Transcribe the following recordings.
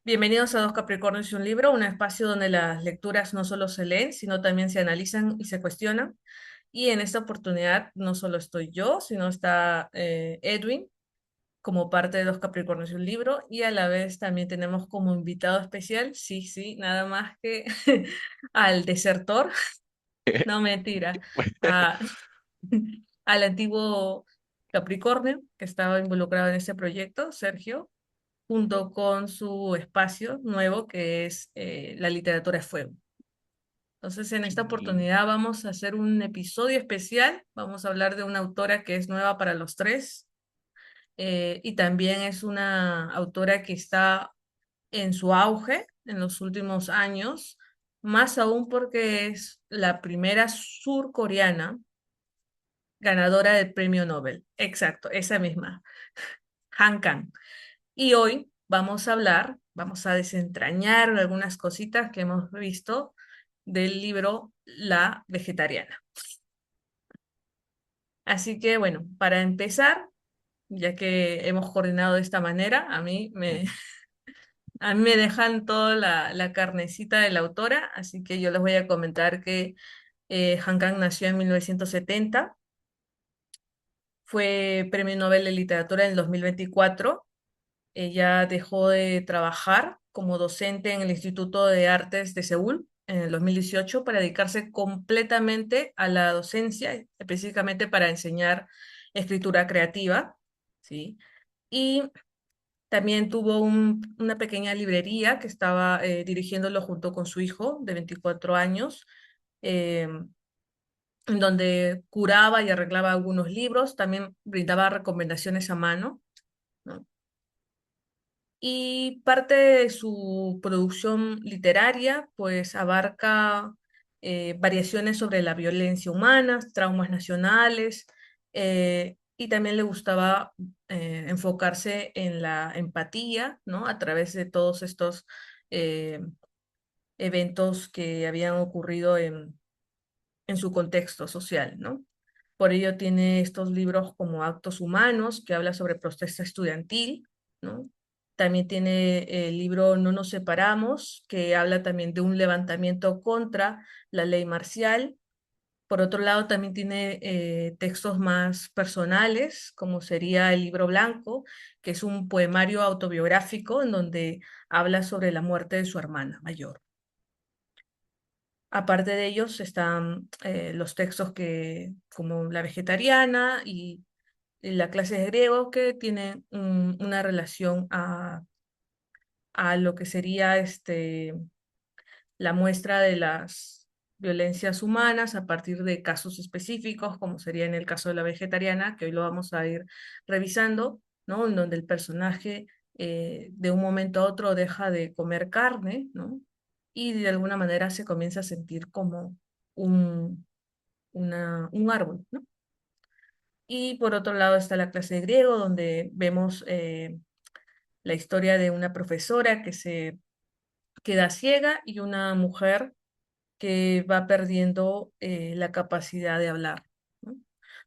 Bienvenidos a Dos Capricornios y un Libro, un espacio donde las lecturas no solo se leen, sino también se analizan y se cuestionan. Y en esta oportunidad no solo estoy yo, sino está Edwin como parte de Dos Capricornios y un Libro, y a la vez también tenemos como invitado especial, sí, sí, nada más que al desertor, no mentira, a- al antiguo Capricornio que estaba involucrado en este proyecto, Sergio, junto con su espacio nuevo que es la literatura de fuego. Entonces, en esta Sí, oportunidad vamos a hacer un episodio especial. Vamos a hablar de una autora que es nueva para los tres, y también es una autora que está en su auge en los últimos años, más aún porque es la primera surcoreana ganadora del premio Nobel. Exacto, esa misma, Han Kang. Y hoy vamos a hablar, vamos a desentrañar algunas cositas que hemos visto del libro La Vegetariana. Así que bueno, para empezar, ya que hemos coordinado de esta manera, a mí me dejan toda la carnecita de la autora, así que yo les voy a comentar que Han Kang nació en 1970, fue Premio Nobel de Literatura en el 2024. Ella dejó de trabajar como docente en el Instituto de Artes de Seúl en el 2018 para dedicarse completamente a la docencia, específicamente para enseñar escritura creativa, ¿sí? Y también tuvo una pequeña librería que estaba dirigiéndolo junto con su hijo de 24 años, eh, en donde curaba y arreglaba algunos libros, también brindaba recomendaciones a mano, ¿no? Y parte de su producción literaria, pues abarca variaciones sobre la violencia humana, traumas nacionales, y también le gustaba enfocarse en la empatía, ¿no? A través de todos estos eh, eventos que habían ocurrido en su contexto social, ¿no? Por ello tiene estos libros como Actos Humanos, que habla sobre protesta estudiantil, ¿no? También tiene el libro No nos separamos, que habla también de un levantamiento contra la ley marcial. Por otro lado, también tiene textos más personales, como sería el Libro Blanco, que es un poemario autobiográfico en donde habla sobre la muerte de su hermana mayor. Aparte de ellos están los textos como La Vegetariana y la clase de griego, que tienen una relación a lo que sería la muestra de las violencias humanas a partir de casos específicos, como sería en el caso de La Vegetariana, que hoy lo vamos a ir revisando, ¿no? En donde el personaje de un momento a otro deja de comer carne, ¿no? Y de alguna manera se comienza a sentir como un, un árbol, ¿no? Y por otro lado está la clase de griego, donde vemos la historia de una profesora que se queda ciega y una mujer que va perdiendo la capacidad de hablar, ¿no?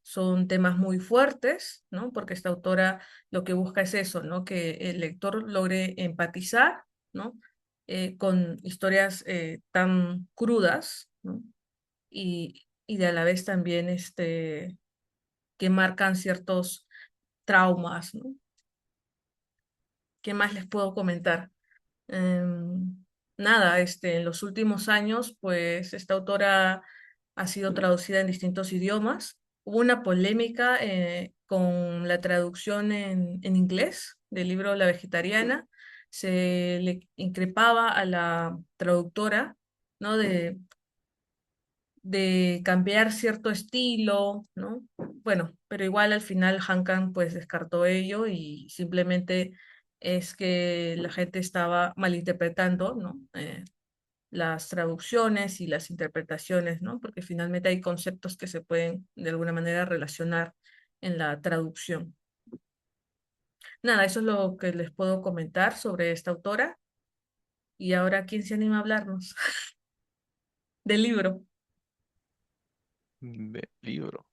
Son temas muy fuertes, ¿no? Porque esta autora lo que busca es eso, ¿no? Que el lector logre empatizar, ¿no? Con historias tan crudas, ¿no? Y de a la vez también que marcan ciertos traumas, ¿no? ¿Qué más les puedo comentar? Nada, en los últimos años, pues esta autora ha sido traducida en distintos idiomas. Hubo una polémica con la traducción en inglés del libro La Vegetariana. Se le increpaba a la traductora, ¿no? De cambiar cierto estilo, ¿no? Bueno, pero igual al final Han Kang pues descartó ello y simplemente es que la gente estaba malinterpretando, ¿no? Las traducciones y las interpretaciones, ¿no? Porque finalmente hay conceptos que se pueden de alguna manera relacionar en la traducción. Nada, eso es lo que les puedo comentar sobre esta autora. Y ahora, ¿quién se anima a hablarnos del libro? de libro.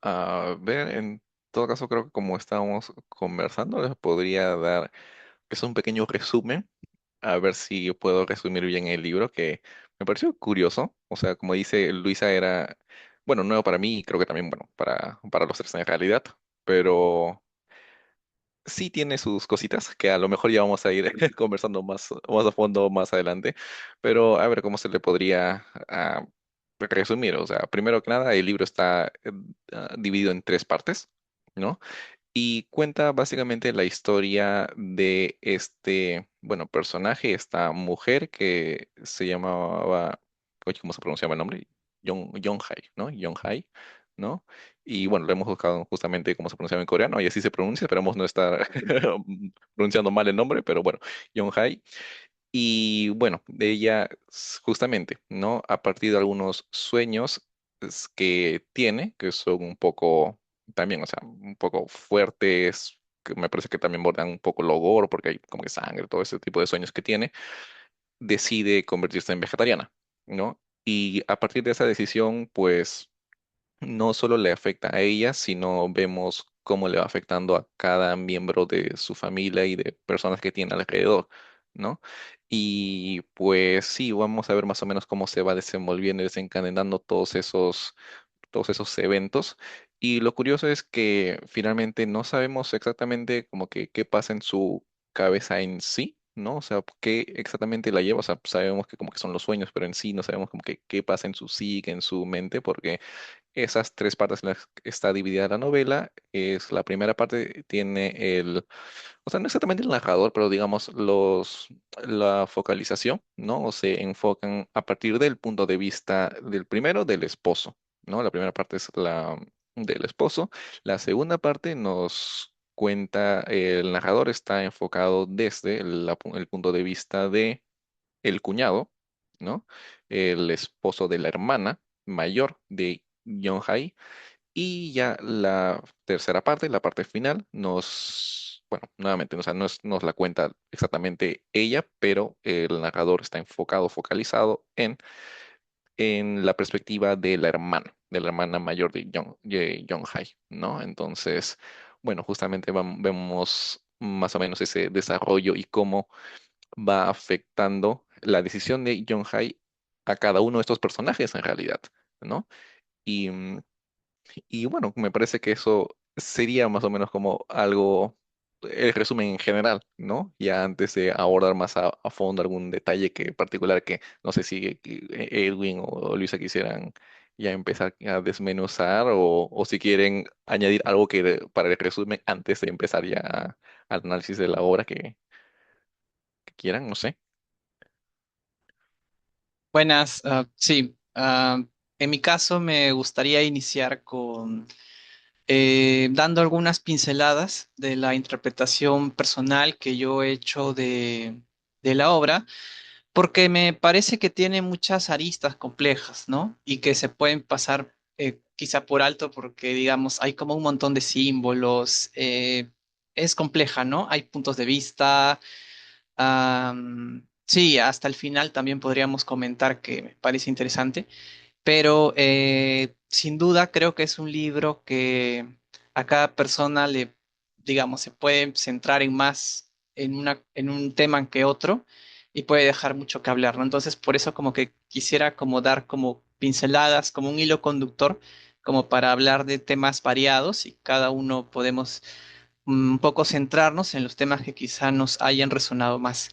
A ver, en todo caso, creo que como estábamos conversando, les podría dar que es un pequeño resumen a ver si puedo resumir bien el libro, que me pareció curioso. O sea, como dice Luisa, era, bueno, nuevo para mí y creo que también, bueno, para los tres en realidad, pero sí tiene sus cositas que a lo mejor ya vamos a ir conversando más a fondo más adelante, pero a ver cómo se le podría resumir. O sea, primero que nada, el libro está dividido en tres partes, ¿no? Y cuenta básicamente la historia de este, bueno, personaje, esta mujer que se llamaba, oye, ¿cómo se pronunciaba el nombre? Hai, ¿no? Hai, ¿no? Y bueno, lo hemos buscado justamente cómo se pronunciaba en coreano y así se pronuncia, esperamos no estar pronunciando mal el nombre, pero bueno, Hai. Y bueno, de ella justamente, ¿no? A partir de algunos sueños que tiene, que son un poco también, o sea, un poco fuertes, que me parece que también bordan un poco lo gore, porque hay como que sangre, todo ese tipo de sueños que tiene, decide convertirse en vegetariana, ¿no? Y a partir de esa decisión, pues no solo le afecta a ella, sino vemos cómo le va afectando a cada miembro de su familia y de personas que tiene alrededor, ¿no? Y pues sí, vamos a ver más o menos cómo se va desenvolviendo y desencadenando todos esos eventos. Y lo curioso es que finalmente no sabemos exactamente como que qué pasa en su cabeza en sí. ¿No? O sea, qué exactamente la lleva, o sea, sabemos que como que son los sueños, pero en sí no sabemos como que qué pasa en su psique, en su mente, porque esas tres partes en las que está dividida la novela. Es la primera parte tiene o sea, no exactamente el narrador, pero digamos la focalización, ¿no? O se enfocan a partir del punto de vista del primero, del esposo, ¿no? La primera parte es la del esposo. La segunda parte nos cuenta, el narrador está enfocado desde el punto de vista de el cuñado, ¿no? El esposo de la hermana mayor de Hai. Y ya la tercera parte, la parte final, bueno, nuevamente, o sea, nos la cuenta exactamente ella, pero el narrador está enfocado, focalizado en la perspectiva de la hermana mayor de Hai, ¿no? Entonces, bueno, justamente vemos más o menos ese desarrollo y cómo va afectando la decisión de Hai a cada uno de estos personajes en realidad, ¿no? Y y bueno, me parece que eso sería más o menos como algo, el resumen en general, ¿no? Ya antes de abordar más a fondo algún detalle que particular que no sé si Edwin o Luisa quisieran ya empezar a desmenuzar o si quieren añadir algo para el resumen antes de empezar ya al análisis de la obra que quieran, no sé. Buenas, sí. En mi caso me gustaría iniciar con dando algunas pinceladas de la interpretación personal que yo he hecho de la obra, porque me parece que tiene muchas aristas complejas, ¿no? Y que se pueden pasar quizá por alto porque, digamos, hay como un montón de símbolos. Es compleja, ¿no? Hay puntos de vista. Sí, hasta el final también podríamos comentar que me parece interesante, pero sin duda creo que es un libro que a cada persona le, digamos, se puede centrar en más en un tema que otro y puede dejar mucho que hablar, ¿no? Entonces, por eso como que quisiera como dar como pinceladas, como un hilo conductor, como para hablar de temas variados y cada uno podemos un poco centrarnos en los temas que quizá nos hayan resonado más.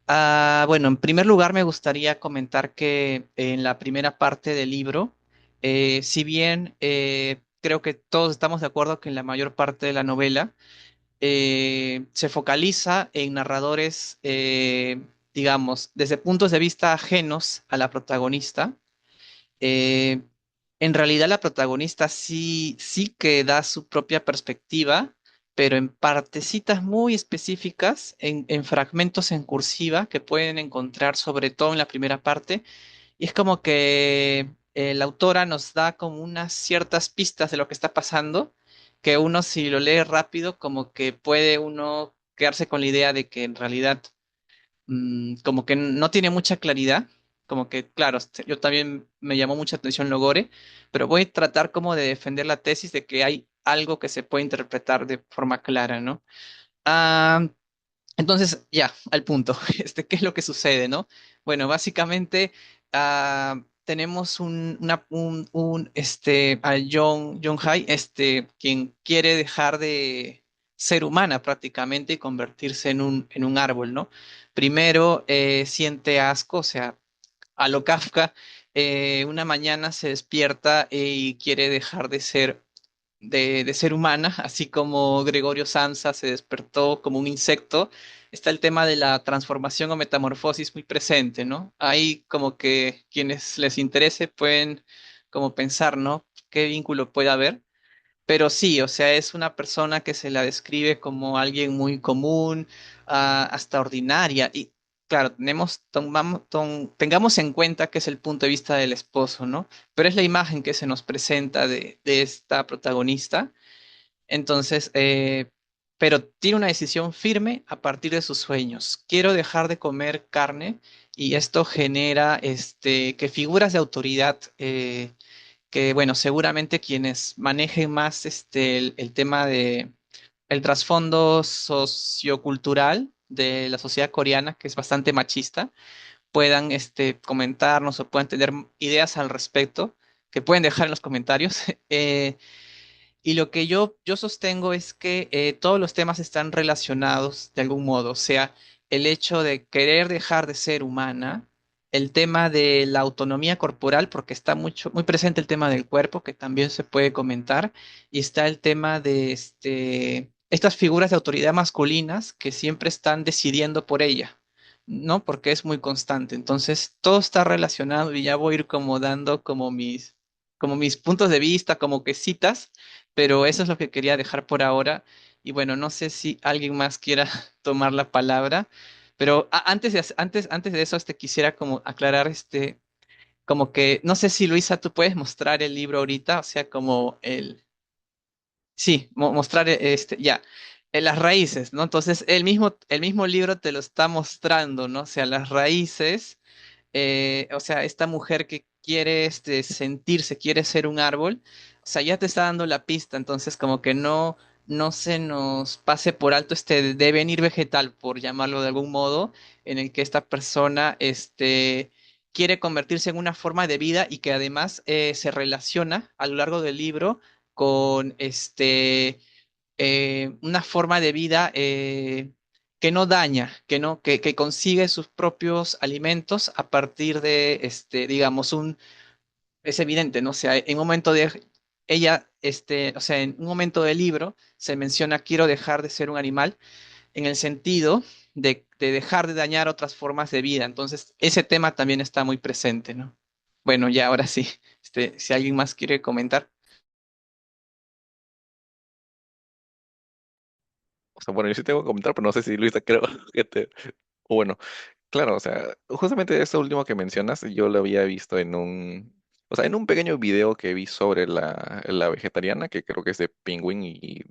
Bueno, en primer lugar me gustaría comentar que en la primera parte del libro, si bien creo que todos estamos de acuerdo que en la mayor parte de la novela se focaliza en narradores, digamos, desde puntos de vista ajenos a la protagonista, eh, en realidad la protagonista sí que da su propia perspectiva, pero en partecitas muy específicas, en fragmentos en cursiva que pueden encontrar sobre todo en la primera parte. Y es como que la autora nos da como unas ciertas pistas de lo que está pasando, que uno si lo lee rápido, como que puede uno quedarse con la idea de que en realidad como que no tiene mucha claridad, como que, claro, yo también me llamó mucha atención Logore, pero voy a tratar como de defender la tesis de que hay algo que se puede interpretar de forma clara, ¿no? Ah, Entonces, ya, al punto. ¿Qué es lo que sucede, no? Bueno, básicamente tenemos a John Hai, quien quiere dejar de ser humana prácticamente y convertirse en un árbol, ¿no? Primero siente asco, o sea, a lo Kafka, una mañana se despierta y quiere dejar de ser humana, así como Gregorio Samsa se despertó como un insecto. Está el tema de la transformación o metamorfosis muy presente, ¿no? Ahí como que quienes les interese pueden como pensar, ¿no? ¿Qué vínculo puede haber? Pero sí, o sea, es una persona que se la describe como alguien muy común, hasta ordinaria. Y claro, tengamos en cuenta que es el punto de vista del esposo, ¿no? Pero es la imagen que se nos presenta de esta protagonista. Entonces, pero tiene una decisión firme a partir de sus sueños. Quiero dejar de comer carne y esto genera que figuras de autoridad que bueno, seguramente quienes manejen más el tema de el trasfondo sociocultural de la sociedad coreana, que es bastante machista, puedan comentarnos o puedan tener ideas al respecto, que pueden dejar en los comentarios. Y lo que yo sostengo es que todos los temas están relacionados de algún modo, o sea, el hecho de querer dejar de ser humana, el tema de la autonomía corporal, porque está muy presente el tema del cuerpo, que también se puede comentar, y está el tema de estas figuras de autoridad masculinas que siempre están decidiendo por ella, ¿no? Porque es muy constante. Entonces, todo está relacionado y ya voy a ir como dando como mis puntos de vista, como que citas, pero eso es lo que quería dejar por ahora. Y bueno, no sé si alguien más quiera tomar la palabra, pero antes de eso, quisiera como aclarar, como que, no sé si Luisa, tú puedes mostrar el libro ahorita, o sea, sí, mostrar ya, las raíces, ¿no? Entonces, el mismo libro te lo está mostrando, ¿no? O sea, las raíces, o sea, esta mujer que quiere sentirse, quiere ser un árbol, o sea, ya te está dando la pista, entonces como que no se nos pase por alto este devenir vegetal, por llamarlo de algún modo, en el que esta persona quiere convertirse en una forma de vida y que además se relaciona a lo largo del libro con una forma de vida que no daña, que consigue sus propios alimentos a partir de, digamos, es evidente, ¿no? O sea, en un momento de, ella, o sea, en un momento del libro se menciona quiero dejar de ser un animal en el sentido de dejar de dañar otras formas de vida. Entonces, ese tema también está muy presente, ¿no? Bueno, ya ahora sí, si alguien más quiere comentar. O sea, bueno, yo sí tengo que comentar, pero no sé si Luisa creo que te... o bueno, claro, o sea, justamente esto último que mencionas, yo lo había visto en o sea, en un pequeño video que vi sobre la vegetariana, que creo que es de Penguin y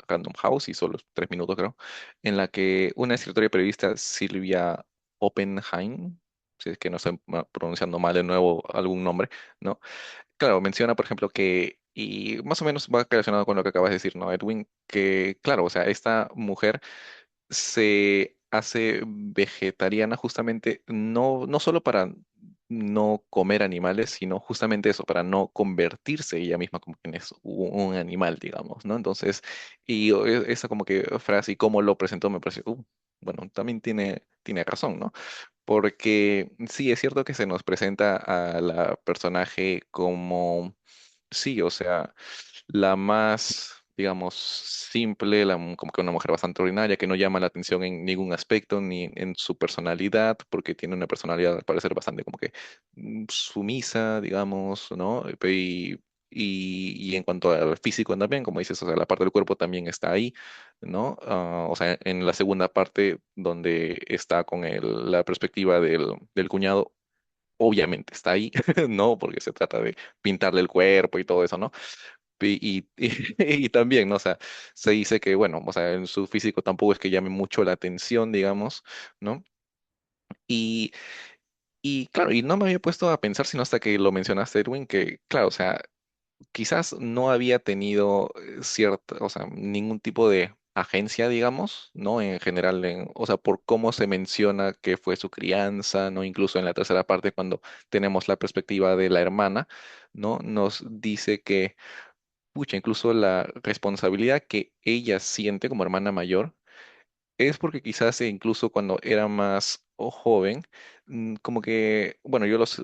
Random House, y solo 3 minutos creo, en la que una escritora y periodista, Silvia Oppenheim, si es que no estoy pronunciando mal de nuevo algún nombre, ¿no? Claro, menciona, por ejemplo, que, y más o menos va relacionado con lo que acabas de decir, ¿no, Edwin? Que, claro, o sea, esta mujer se hace vegetariana justamente no solo para no comer animales, sino justamente eso, para no convertirse ella misma como que es un animal, digamos, ¿no? Entonces, esa como que frase y cómo lo presentó me pareció, bueno, también tiene razón, ¿no? Porque sí, es cierto que se nos presenta a la personaje como, sí, o sea, la más, digamos, simple, como que una mujer bastante ordinaria, que no llama la atención en ningún aspecto, ni en su personalidad, porque tiene una personalidad al parecer bastante como que sumisa, digamos, ¿no? Y en cuanto al físico también, como dices, o sea, la parte del cuerpo también está ahí, ¿no? O sea, en la segunda parte donde está con la perspectiva del cuñado, obviamente está ahí, ¿no? Porque se trata de pintarle el cuerpo y todo eso, ¿no? Y también, ¿no? O sea, se dice que, bueno, o sea, en su físico tampoco es que llame mucho la atención, digamos, ¿no? Y, y claro, y no me había puesto a pensar, sino hasta que lo mencionaste, Edwin, que, claro, o sea, quizás no había tenido cierta, o sea, ningún tipo de agencia, digamos, ¿no? En general, o sea, por cómo se menciona que fue su crianza, ¿no? Incluso en la tercera parte, cuando tenemos la perspectiva de la hermana, ¿no? Nos dice que, pucha, incluso la responsabilidad que ella siente como hermana mayor es porque quizás incluso cuando era más joven, como que, bueno, yo los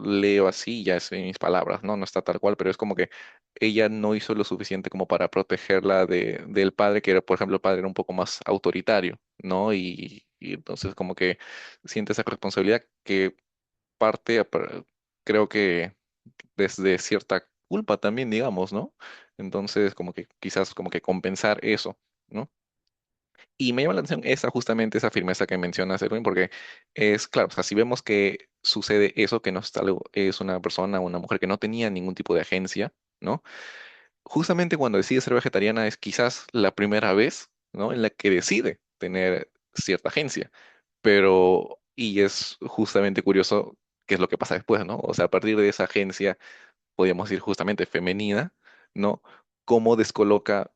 leo así, ya es en mis palabras, ¿no? No está tal cual, pero es como que ella no hizo lo suficiente como para protegerla del padre, que era, por ejemplo, el padre era un poco más autoritario, ¿no? Y entonces como que siente esa responsabilidad que parte, creo que desde cierta culpa también, digamos, ¿no? Entonces como que quizás como que compensar eso, ¿no? Y me llama la atención esa, justamente esa firmeza que mencionas, Edwin, porque es claro, o sea, si vemos que sucede eso, que no es, es una persona, una mujer que no tenía ningún tipo de agencia, ¿no? Justamente cuando decide ser vegetariana es quizás la primera vez, ¿no? En la que decide tener cierta agencia, pero, y es justamente curioso qué es lo que pasa después, ¿no? O sea, a partir de esa agencia podríamos decir justamente femenina, ¿no? Cómo descoloca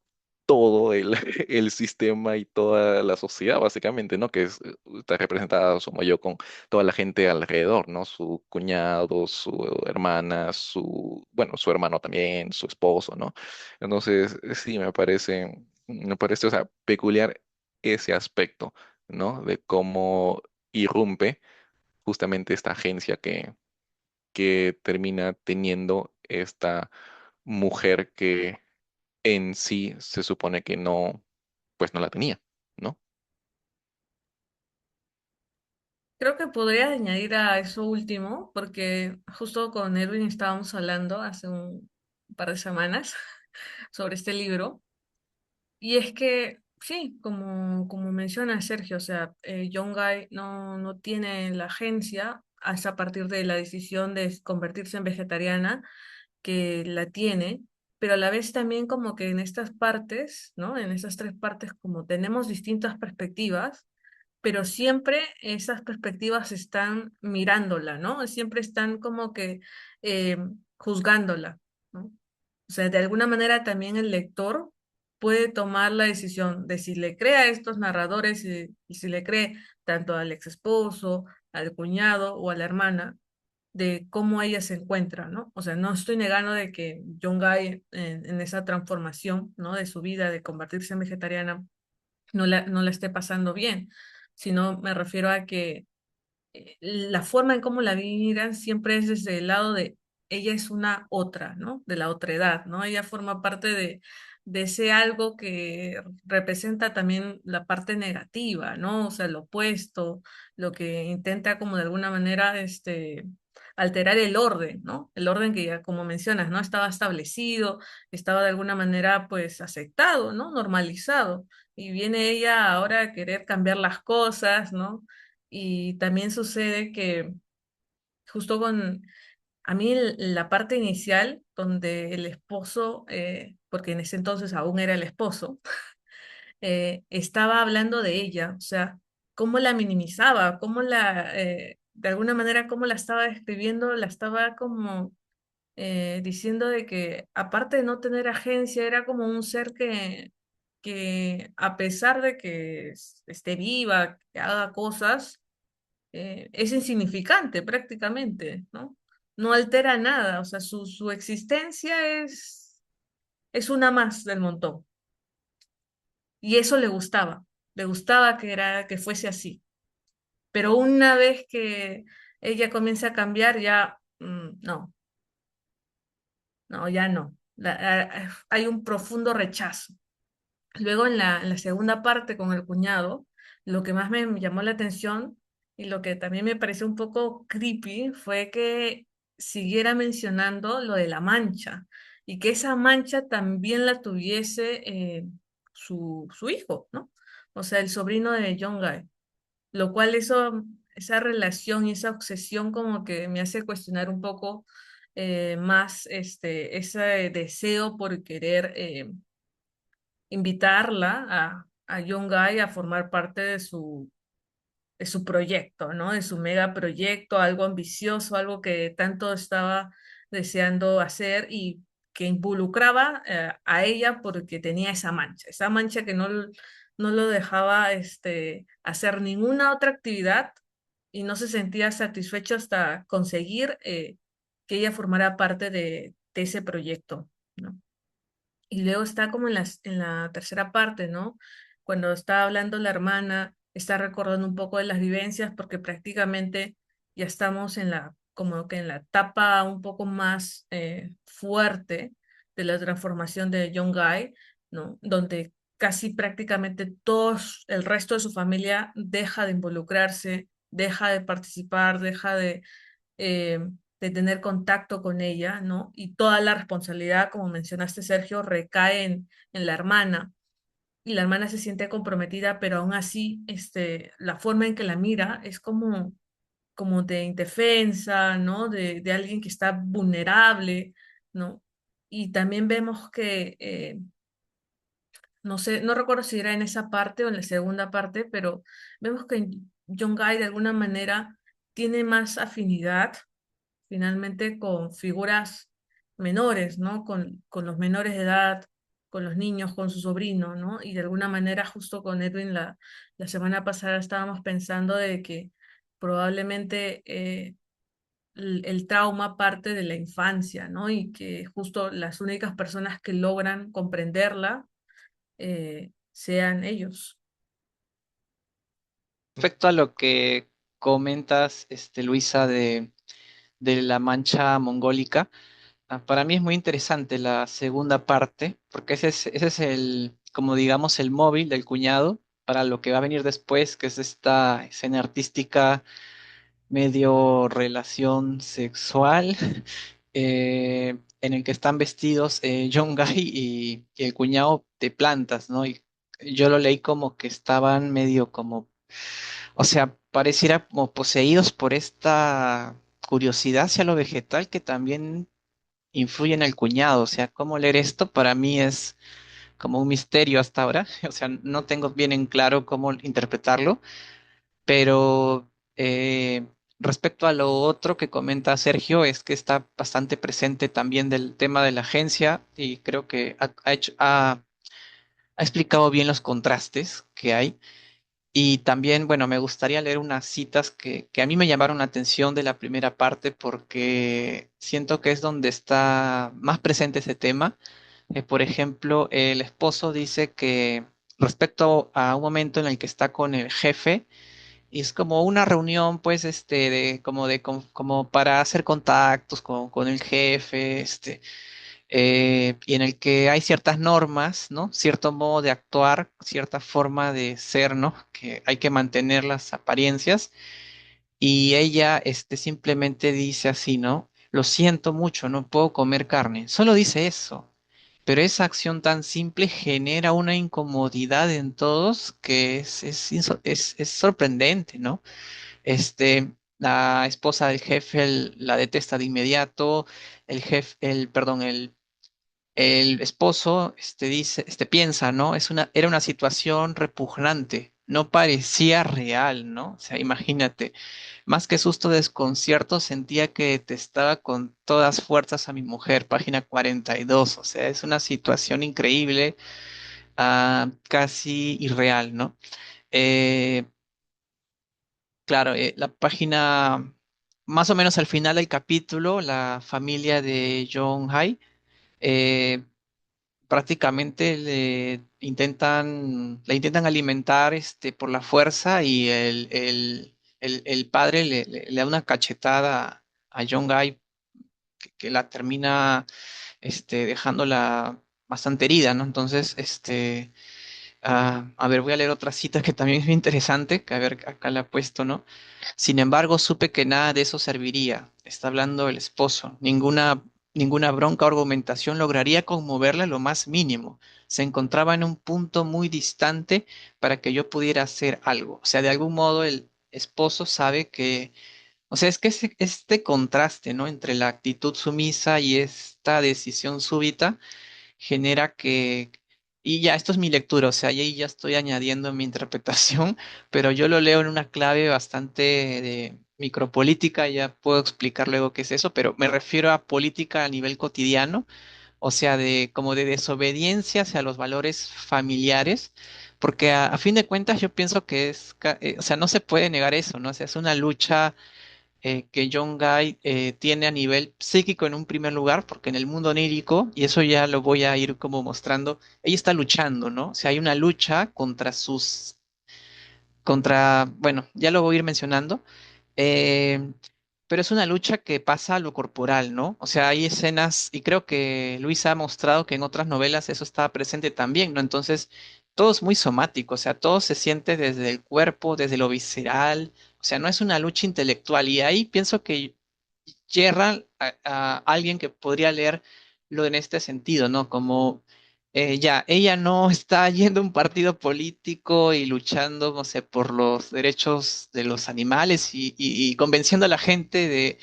todo el, el sistema y toda la sociedad, básicamente, ¿no? Que está representada, sumo yo, con toda la gente alrededor, ¿no? Su cuñado, su hermana, bueno, su hermano también, su esposo, ¿no? Entonces, sí, o sea, peculiar ese aspecto, ¿no? De cómo irrumpe justamente esta agencia que termina teniendo esta mujer que en sí se supone que no, pues no la tenía, ¿no? Creo que podría añadir a eso último, porque justo con Erwin estábamos hablando hace un par de semanas sobre este libro, y es que, sí, como menciona Sergio, o sea, John Guy no tiene la agencia hasta a partir de la decisión de convertirse en vegetariana, que la tiene, pero a la vez también como que en estas partes, ¿no? En esas tres partes, como tenemos distintas perspectivas, pero siempre esas perspectivas están mirándola, ¿no? Siempre están como que eh, juzgándola, ¿no? O sea, de alguna manera también el lector puede tomar la decisión de si le cree a estos narradores y si le cree tanto al ex esposo, al cuñado o a la hermana, de cómo ella se encuentra, ¿no? O sea, no estoy negando de que John Guy en esa transformación, ¿no? De su vida, de convertirse en vegetariana, no la esté pasando bien, sino me refiero a que la forma en cómo la miran siempre es desde el lado de ella es una otra, ¿no? De la otredad, ¿no? Ella forma parte de ese algo que representa también la parte negativa, ¿no? O sea, lo opuesto, lo que intenta como de alguna manera, alterar el orden, ¿no? El orden que ya, como mencionas, ¿no? Estaba establecido, estaba de alguna manera, pues, aceptado, ¿no? Normalizado. Y viene ella ahora a querer cambiar las cosas, ¿no? Y también sucede que justo a mí la parte inicial, donde el esposo, porque en ese entonces aún era el esposo, estaba hablando de ella, o sea, cómo la minimizaba, de alguna manera, cómo la estaba describiendo, la estaba como diciendo de que aparte de no tener agencia, era como un ser que a pesar de que esté viva, que haga cosas, es insignificante prácticamente, ¿no? No altera nada, o sea, su existencia es una más del montón. Y eso le gustaba que fuese así. Pero una vez que ella comienza a cambiar, ya, no, no, ya no. Hay un profundo rechazo. Luego en la segunda parte con el cuñado, lo que más me llamó la atención y lo que también me pareció un poco creepy fue que siguiera mencionando lo de la mancha y que esa mancha también la tuviese su hijo, ¿no? O sea, el sobrino de John Guy, lo cual esa relación y esa obsesión como que me hace cuestionar un poco más ese deseo por querer invitarla a Young Guy a formar parte de su proyecto, ¿no? De su mega proyecto, algo ambicioso, algo que tanto estaba deseando hacer. Y que involucraba a ella porque tenía esa mancha que no lo dejaba hacer ninguna otra actividad y no se sentía satisfecho hasta conseguir que ella formara parte de ese proyecto, ¿no? Y luego está como en la tercera parte, ¿no? Cuando está hablando la hermana, está recordando un poco de las vivencias porque prácticamente ya estamos como que en la etapa un poco más fuerte de la transformación de John Guy, ¿no? Donde casi prácticamente todos, el resto de su familia deja de involucrarse, deja de participar, deja eh, de tener contacto con ella, ¿no? Y toda la responsabilidad, como mencionaste, Sergio, recae en la hermana. Y la hermana se siente comprometida, pero aún así, la forma en que la mira es como de indefensa, ¿no? De alguien que está vulnerable, ¿no? Y también vemos que, no sé, no recuerdo si era en esa parte o en la segunda parte, pero vemos que John Guy de alguna manera tiene más afinidad finalmente con figuras menores, ¿no? Con los menores de edad, con los niños, con su sobrino, ¿no? Y de alguna manera, justo con Edwin, la semana pasada estábamos pensando de que probablemente el trauma parte de la infancia, ¿no? Y que justo las únicas personas que logran comprenderla sean ellos. Respecto a lo que comentas, Luisa, de la mancha mongólica, para mí es muy interesante la segunda parte, porque ese es el, como digamos, el móvil del cuñado para lo que va a venir después, que es esta escena artística medio relación sexual, en el que están vestidos John Guy y el cuñado de plantas, ¿no? Y yo lo leí como que estaban medio como, o sea, pareciera como poseídos por esta curiosidad hacia lo vegetal que también influye en el cuñado. O sea, cómo leer esto para mí es como un misterio hasta ahora. O sea, no tengo bien en claro cómo interpretarlo, pero respecto a lo otro que comenta Sergio, es que está bastante presente también del tema de la agencia y creo que ha explicado bien los contrastes que hay. Y también, bueno, me gustaría leer unas citas que a mí me llamaron la atención de la primera parte porque siento que es donde está más presente ese tema. Por ejemplo, el esposo dice que respecto a un momento en el que está con el jefe, y es como una reunión, pues, como para hacer contactos con el jefe, y en el que hay ciertas normas, ¿no? Cierto modo de actuar, cierta forma de ser, ¿no? Que hay que mantener las apariencias. Y ella, simplemente dice así, ¿no? Lo siento mucho, no puedo comer carne. Solo dice eso. Pero esa acción tan simple genera una incomodidad en todos que es sorprendente, ¿no? La esposa del jefe la detesta de inmediato, perdón, el esposo piensa, ¿no? Era una situación repugnante, no parecía real, ¿no? O sea, imagínate, más que susto, desconcierto, sentía que detestaba con todas fuerzas a mi mujer, página 42. O sea, es una situación increíble, casi irreal, ¿no? Eh, claro, la página, más o menos al final del capítulo, la familia de John Hay, eh, prácticamente la intentan alimentar por la fuerza y el padre le da una cachetada a John Guy que la termina dejándola bastante herida, ¿no? Entonces, a ver, voy a leer otra cita que también es muy interesante, que a ver, acá la he puesto, ¿no? Sin embargo, supe que nada de eso serviría. Está hablando el esposo. Ninguna bronca o argumentación lograría conmoverle lo más mínimo. Se encontraba en un punto muy distante para que yo pudiera hacer algo. O sea, de algún modo el esposo sabe que, o sea, es que este contraste, ¿no? Entre la actitud sumisa y esta decisión súbita genera que, y ya, esto es mi lectura, o sea, y ahí ya estoy añadiendo mi interpretación, pero yo lo leo en una clave bastante de micropolítica, ya puedo explicar luego qué es eso, pero me refiero a política a nivel cotidiano, o sea, de como de desobediencia hacia los valores familiares, porque a fin de cuentas yo pienso que o sea, no se puede negar eso, ¿no? O sea, es una lucha que John Guy tiene a nivel psíquico en un primer lugar, porque en el mundo onírico, y eso ya lo voy a ir como mostrando, ella está luchando, ¿no? O sea, hay una lucha bueno, ya lo voy a ir mencionando, eh, pero es una lucha que pasa a lo corporal, ¿no? O sea, hay escenas, y creo que Luis ha mostrado que en otras novelas eso está presente también, ¿no? Entonces, todo es muy somático, o sea, todo se siente desde el cuerpo, desde lo visceral, o sea, no es una lucha intelectual, y ahí pienso que yerra a alguien que podría leerlo en este sentido, ¿no? Como ya, ella no está yendo a un partido político y luchando, no sé, por los derechos de los animales y convenciendo a la gente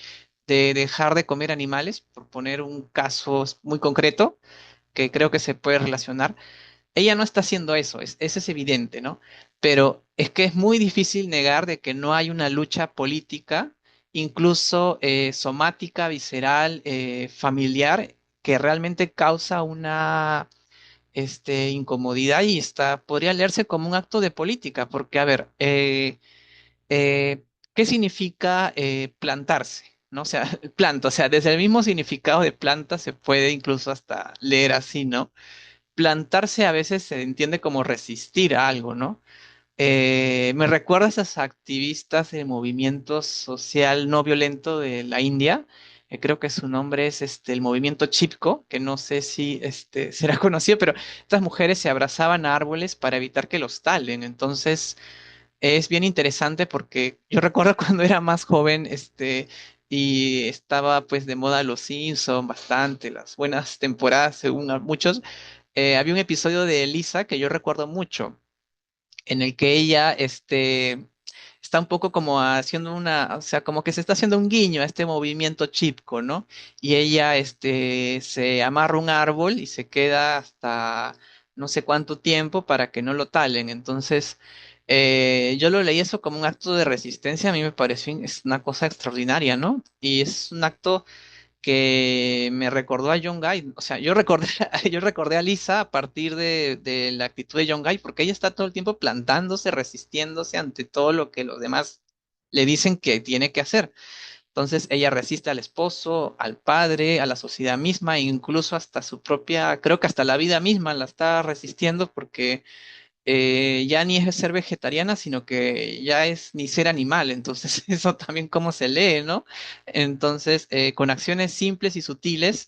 de dejar de comer animales, por poner un caso muy concreto que creo que se puede relacionar. Ella no está haciendo eso, eso es evidente, ¿no? Pero es que es muy difícil negar de que no hay una lucha política, incluso somática, visceral, familiar, que realmente causa una incomodidad y podría leerse como un acto de política, porque, a ver, ¿qué significa plantarse? ¿No? O sea, planta, o sea, desde el mismo significado de planta se puede incluso hasta leer así, ¿no? Plantarse a veces se entiende como resistir a algo, ¿no? Me recuerda a esas activistas del movimiento social no violento de la India. Creo que su nombre es el movimiento Chipko, que no sé si será conocido, pero estas mujeres se abrazaban a árboles para evitar que los talen. Entonces, es bien interesante porque yo recuerdo cuando era más joven, y estaba pues de moda Los Simpson bastante, las buenas temporadas según a muchos. Había un episodio de Elisa que yo recuerdo mucho, en el que ella, está un poco como haciendo o sea, como que se está haciendo un guiño a este movimiento chipco, ¿no? Y ella, se amarra un árbol y se queda hasta no sé cuánto tiempo para que no lo talen. Entonces, yo lo leí eso como un acto de resistencia, a mí me pareció es una cosa extraordinaria, ¿no? Y es un acto que me recordó a John Guy. O sea, yo recordé, yo recordé a Lisa a partir de la actitud de John Guy, porque ella está todo el tiempo plantándose, resistiéndose ante todo lo que los demás le dicen que tiene que hacer. Entonces ella resiste al esposo, al padre, a la sociedad misma, e incluso hasta su propia, creo que hasta la vida misma la está resistiendo porque ya ni es ser vegetariana, sino que ya es ni ser animal. Entonces, eso también cómo se lee, ¿no? Entonces, con acciones simples y sutiles,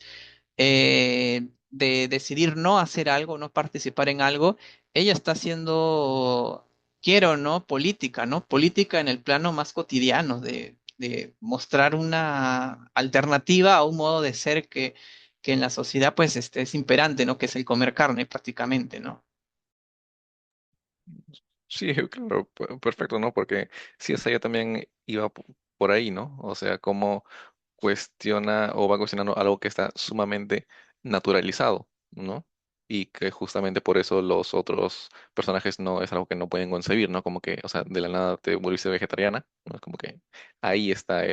de decidir no hacer algo, no participar en algo, ella está haciendo, quiero o no, política, ¿no? Política en el plano más cotidiano, de mostrar una alternativa a un modo de ser que en la sociedad, pues, es imperante, ¿no? Que es el comer carne prácticamente, ¿no? Sí, claro, perfecto, ¿no? Porque sí, esa ya también iba por ahí, ¿no? O sea, cómo cuestiona o va cuestionando algo que está sumamente naturalizado, ¿no? Y que justamente por eso los otros personajes no es algo que no pueden concebir, ¿no? Como que, o sea, de la nada te volviste vegetariana, ¿no? Es como que ahí está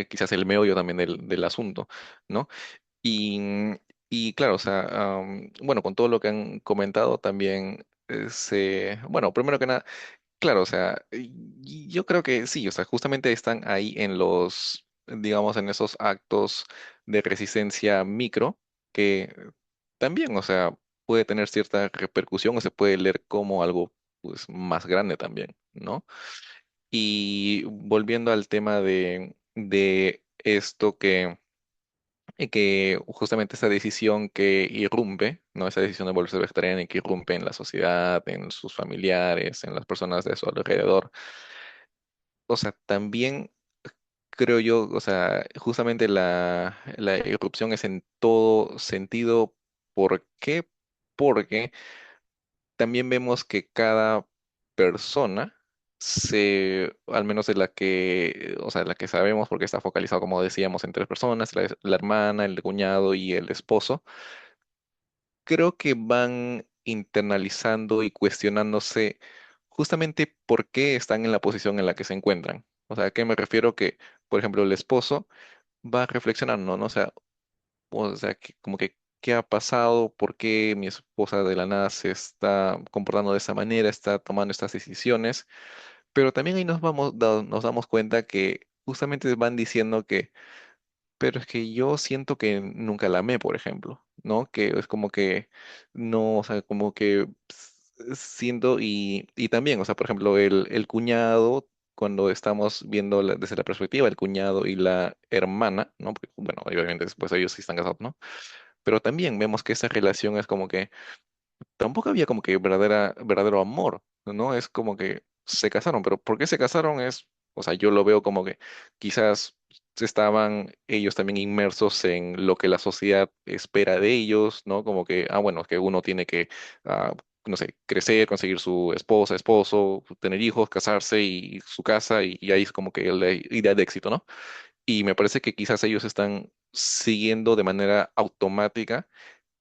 quizás el meollo también del asunto, ¿no? Y, y claro, o sea, bueno, con todo lo que han comentado también bueno, primero que nada, claro, o sea, yo creo que sí, o sea, justamente están ahí en digamos, en esos actos de resistencia micro que también, o sea, puede tener cierta repercusión o se puede leer como algo, pues, más grande también, ¿no? Y volviendo al tema de esto que justamente esa decisión que irrumpe, ¿no? Esa decisión de volverse vegetariana y que irrumpe en la sociedad, en sus familiares, en las personas de su alrededor. O sea, también creo yo, o sea, justamente la irrupción es en todo sentido. ¿Por qué? Porque también vemos que cada persona al menos de o sea, de la que sabemos, porque está focalizado, como decíamos, en tres personas, la hermana, el cuñado y el esposo, creo que van internalizando y cuestionándose justamente por qué están en la posición en la que se encuentran. O sea, ¿a qué me refiero? Que, por ejemplo, el esposo va reflexionando, ¿no? O sea, que como que qué ha pasado, por qué mi esposa de la nada se está comportando de esa manera, está tomando estas decisiones, pero también ahí nos damos cuenta que justamente van diciendo que, pero es que yo siento que nunca la amé, por ejemplo, ¿no? Que es como que no, o sea, como que siento y también, o sea, por ejemplo, el cuñado, cuando estamos viendo desde la perspectiva del cuñado y la hermana, ¿no? Porque, bueno, obviamente después ellos sí están casados, ¿no? Pero también vemos que esa relación es como que tampoco había como que verdadero amor, ¿no? Es como que se casaron, pero ¿por qué se casaron? O sea, yo lo veo como que quizás estaban ellos también inmersos en lo que la sociedad espera de ellos, ¿no? Como que, bueno, que uno tiene que, ah, no sé, crecer, conseguir su esposa, esposo, tener hijos, casarse y su casa, y ahí es como que la idea de éxito, ¿no? Y me parece que quizás ellos están siguiendo de manera automática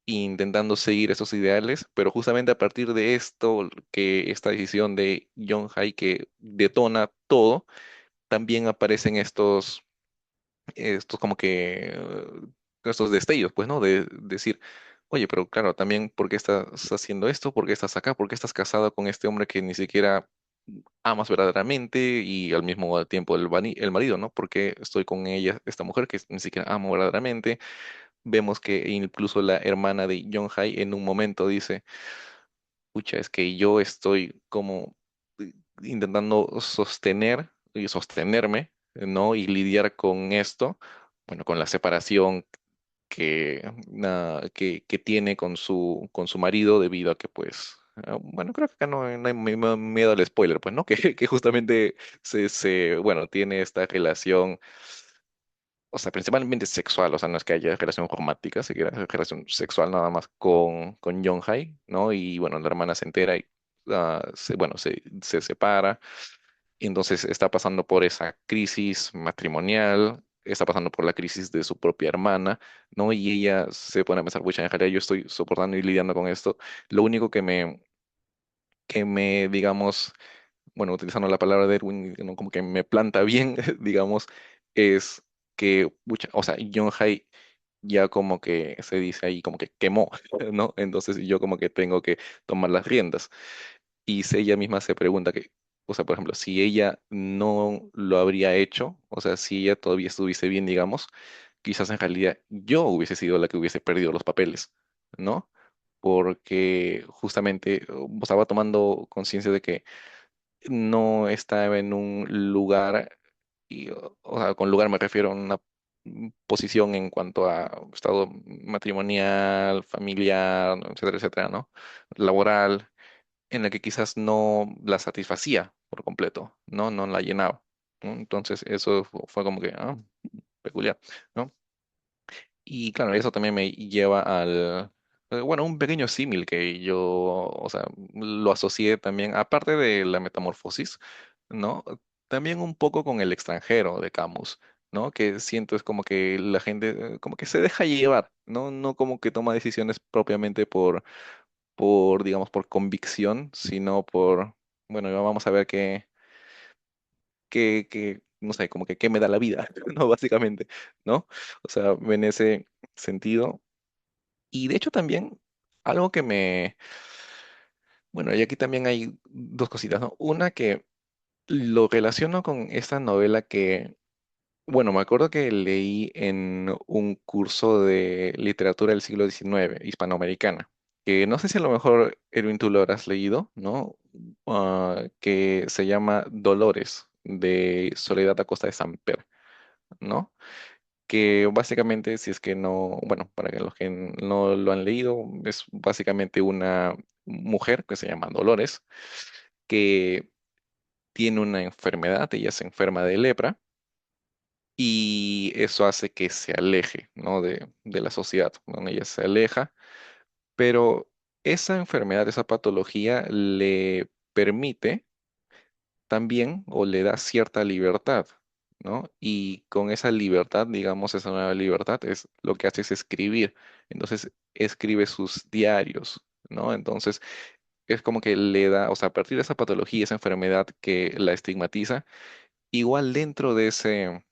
intentando seguir esos ideales, pero justamente a partir de esto, que esta decisión de John Hay que detona todo, también aparecen estos como que, estos destellos, pues, ¿no? De decir, oye, pero claro, también, ¿por qué estás haciendo esto? ¿Por qué estás acá? ¿Por qué estás casado con este hombre que ni siquiera amas verdaderamente y al mismo tiempo el marido, ¿no? Porque estoy con ella, esta mujer que ni siquiera amo verdaderamente. Vemos que incluso la hermana de Hai en un momento dice, pucha, es que yo estoy como intentando sostener y sostenerme, ¿no? Y lidiar con esto, bueno, con la separación que tiene con su marido debido a que, pues, bueno, creo que acá no hay miedo al spoiler, pues, ¿no? Que justamente bueno, tiene esta relación, o sea, principalmente sexual, o sea, no es que haya relación romántica, sí que era relación sexual nada más con Hai, ¿no? Y bueno, la hermana se entera y, bueno, se separa, y entonces está pasando por esa crisis matrimonial, está pasando por la crisis de su propia hermana, ¿no? Y ella se pone a pensar, pucha, en realidad yo estoy soportando y lidiando con esto, lo único digamos, bueno, utilizando la palabra de Erwin, ¿no? Como que me planta bien, digamos, es que, pucha, o sea, John Hay ya como que se dice ahí, como que quemó, ¿no? Entonces yo como que tengo que tomar las riendas. Y si ella misma se pregunta que, o sea, por ejemplo, si ella no lo habría hecho, o sea, si ella todavía estuviese bien, digamos, quizás en realidad yo hubiese sido la que hubiese perdido los papeles, ¿no? Porque justamente, o sea, va tomando conciencia de que no estaba en un lugar, y, o sea, con lugar me refiero a una posición en cuanto a estado matrimonial, familiar, ¿no? Etcétera, etcétera, ¿no? Laboral, en la que quizás no la satisfacía por completo, ¿no? No la llenaba, ¿no? Entonces eso fue como que, peculiar, ¿no? Y claro, eso también me lleva bueno, un pequeño símil que yo, o sea, lo asocié también, aparte de la metamorfosis, ¿no? También un poco con el extranjero de Camus, ¿no? Que siento es como que la gente, como que se deja llevar, ¿no? No como que toma decisiones propiamente digamos, por convicción, sino bueno, vamos a ver no sé, como que qué me da la vida, ¿no? Básicamente, ¿no? O sea, en ese sentido. Y de hecho también algo bueno, y aquí también hay dos cositas, ¿no? Una que lo relaciono con esta novela que, bueno, me acuerdo que leí en un curso de literatura del siglo XIX, hispanoamericana, que no sé si a lo mejor, Erwin, tú lo habrás leído, ¿no? Que se llama Dolores, de Soledad Acosta de Samper, ¿no? Que básicamente, si es que no, bueno, para que los que no lo han leído, es básicamente una mujer que se llama Dolores, que tiene una enfermedad, ella se enferma de lepra y eso hace que se aleje, ¿no? de la sociedad, donde ella se aleja, pero esa enfermedad, esa patología le permite también o le da cierta libertad, ¿no? Y con esa libertad, digamos, esa nueva libertad es lo que hace es escribir. Entonces, escribe sus diarios, ¿no? Entonces, es como que le da, o sea, a partir de esa patología, esa enfermedad que la estigmatiza, igual dentro de ese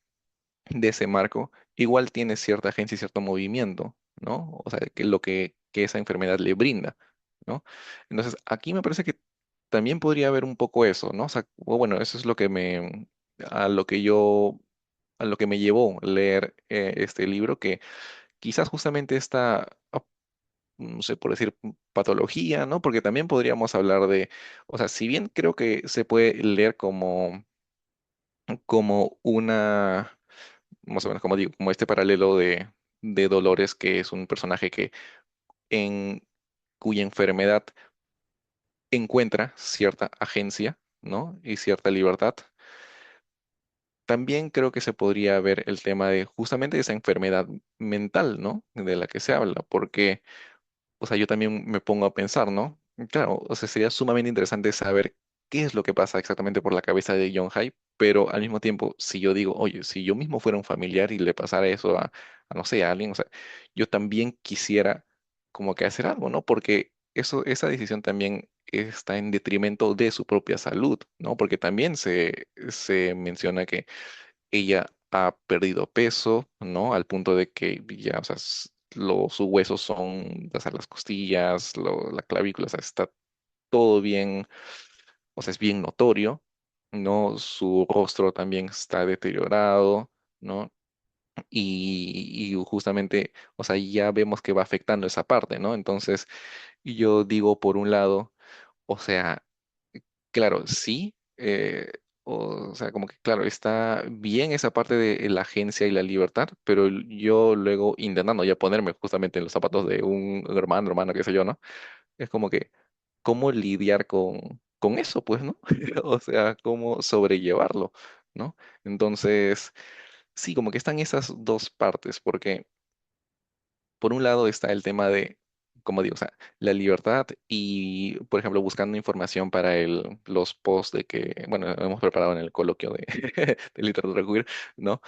marco, igual tiene cierta agencia y cierto movimiento, ¿no? O sea, que esa enfermedad le brinda, ¿no? Entonces, aquí me parece que también podría haber un poco eso, ¿no? O sea, o bueno, eso es a lo que yo, a lo que me llevó leer este libro, que quizás justamente esta, no sé, por decir, patología, ¿no? Porque también podríamos hablar de, o sea, si bien creo que se puede leer como una, más o menos como digo, como este paralelo de Dolores, que es un personaje que en cuya enfermedad encuentra cierta agencia, ¿no? Y cierta libertad. También creo que se podría ver el tema de justamente esa enfermedad mental, ¿no? De la que se habla, porque, o sea, yo también me pongo a pensar, ¿no? Claro, o sea, sería sumamente interesante saber qué es lo que pasa exactamente por la cabeza de John Hay, pero al mismo tiempo, si yo digo, oye, si yo mismo fuera un familiar y le pasara eso no sé, a alguien, o sea, yo también quisiera como que hacer algo, ¿no? Porque esa decisión también está en detrimento de su propia salud, ¿no? Porque también se menciona que ella ha perdido peso, ¿no? Al punto de que ya, o sea, sus huesos son, o sea, las costillas, la clavícula, o sea, está todo bien, o sea, es bien notorio, ¿no? Su rostro también está deteriorado, ¿no? Y justamente, o sea, ya vemos que va afectando esa parte, ¿no? Entonces, yo digo, por un lado, o sea, claro, sí. O sea, como que, claro, está bien esa parte de la agencia y la libertad, pero yo luego intentando ya ponerme justamente en los zapatos de un hermano, qué sé yo, ¿no? Es como que, ¿cómo lidiar con eso, pues, ¿no? O sea, ¿cómo sobrellevarlo, ¿no? Entonces, sí, como que están esas dos partes, porque por un lado está el tema de, como digo, o sea, la libertad y, por ejemplo, buscando información para los posts de que, bueno, hemos preparado en el coloquio de, de literatura queer, ¿no?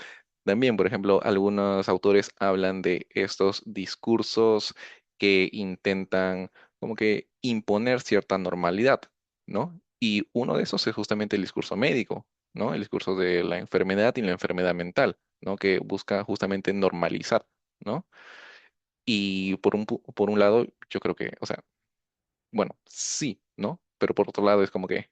También, por ejemplo, algunos autores hablan de estos discursos que intentan como que imponer cierta normalidad, ¿no? Y uno de esos es justamente el discurso médico, ¿no? El discurso de la enfermedad y la enfermedad mental, ¿no? Que busca justamente normalizar, ¿no? Y por un lado, yo creo que, o sea, bueno, sí, ¿no? Pero por otro lado es como que,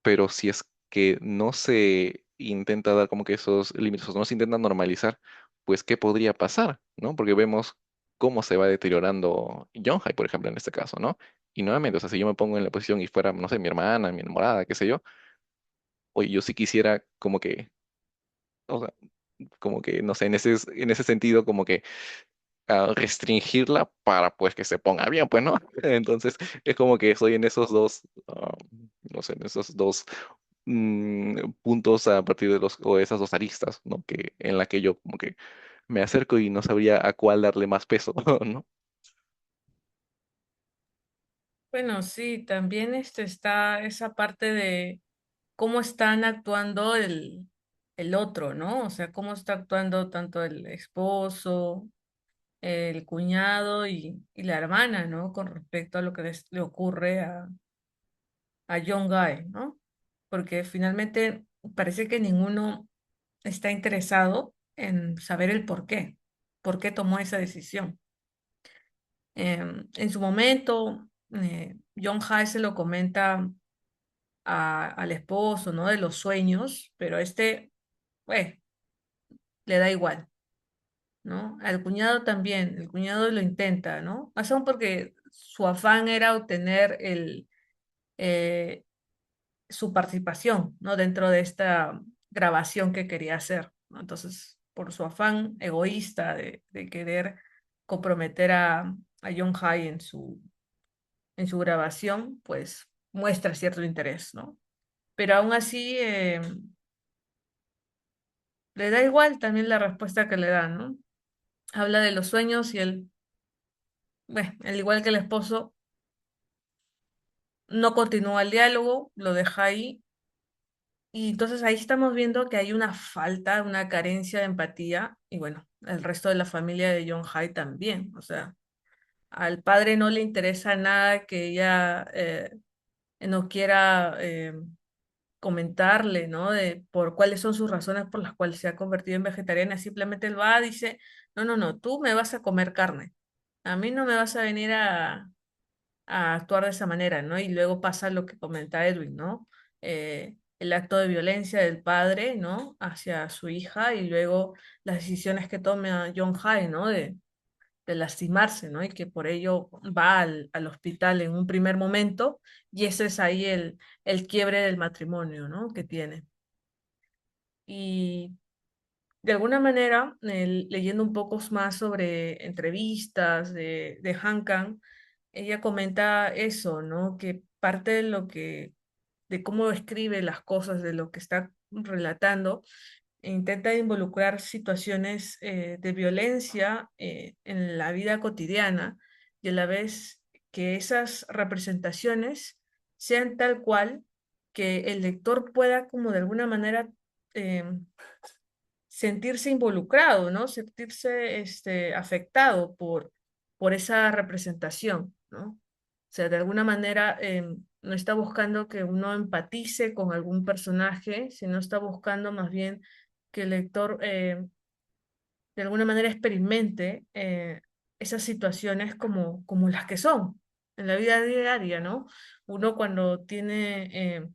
pero si es que no se intenta dar como que esos límites, o no se intenta normalizar, pues ¿qué podría pasar? ¿No? Porque vemos cómo se va deteriorando Yonhai, por ejemplo, en este caso, ¿no? Y nuevamente, o sea, si yo me pongo en la posición y fuera, no sé, mi hermana, mi enamorada, qué sé yo, oye, yo sí quisiera como que, o sea, como que, no sé, en ese sentido, como que restringirla para pues que se ponga bien, pues, ¿no? Entonces es como que estoy en esos dos, no sé, en esos dos puntos a partir de o esas dos aristas, ¿no? Que en la que yo como que me acerco y no sabría a cuál darle más peso, ¿no? Bueno, sí, también está esa parte de cómo están actuando el otro, ¿no? O sea, cómo está actuando tanto el esposo, el cuñado y la hermana, ¿no? Con respecto a lo que le ocurre a John Guy, ¿no? Porque finalmente parece que ninguno está interesado en saber el por qué tomó esa decisión. En su momento, John Guy se lo comenta al esposo, ¿no? De los sueños, pero pues, le da igual, ¿no? Al cuñado también, el cuñado lo intenta, ¿no? Más aún porque su afán era obtener eh, su participación, ¿no? Dentro de esta grabación que quería hacer, ¿no? Entonces, por su afán egoísta de querer comprometer a John Hay en su grabación, pues muestra cierto interés, ¿no? Pero aún así, le da igual también la respuesta que le dan, ¿no? Habla de los sueños y él, bueno, al igual que el esposo, no continúa el diálogo, lo deja ahí. Y entonces ahí estamos viendo que hay una falta, una carencia de empatía, y bueno, el resto de la familia de John Hay también. O sea, al padre no le interesa nada que ella no quiera comentarle, ¿no? De por cuáles son sus razones por las cuales se ha convertido en vegetariana. Simplemente él va, dice, no, no, no, tú me vas a comer carne. A mí no me vas a venir a actuar de esa manera, ¿no? Y luego pasa lo que comenta Edwin, ¿no? El acto de violencia del padre, ¿no? Hacia su hija y luego las decisiones que toma John High, ¿no? De lastimarse, ¿no? Y que por ello va al hospital en un primer momento y ese es ahí el quiebre del matrimonio, ¿no? Que tiene. Y de alguna manera, leyendo un poco más sobre entrevistas de Han Kang, ella comenta eso, ¿no? Que parte de lo de cómo escribe las cosas, de lo que está relatando, e intenta involucrar situaciones de violencia en la vida cotidiana y a la vez que esas representaciones sean tal cual que el lector pueda como de alguna manera sentirse involucrado, ¿no? Sentirse afectado por esa representación, ¿no? O sea, de alguna manera no está buscando que uno empatice con algún personaje, sino está buscando más bien que el lector de alguna manera experimente esas situaciones como las que son en la vida diaria, ¿no? Uno cuando tiene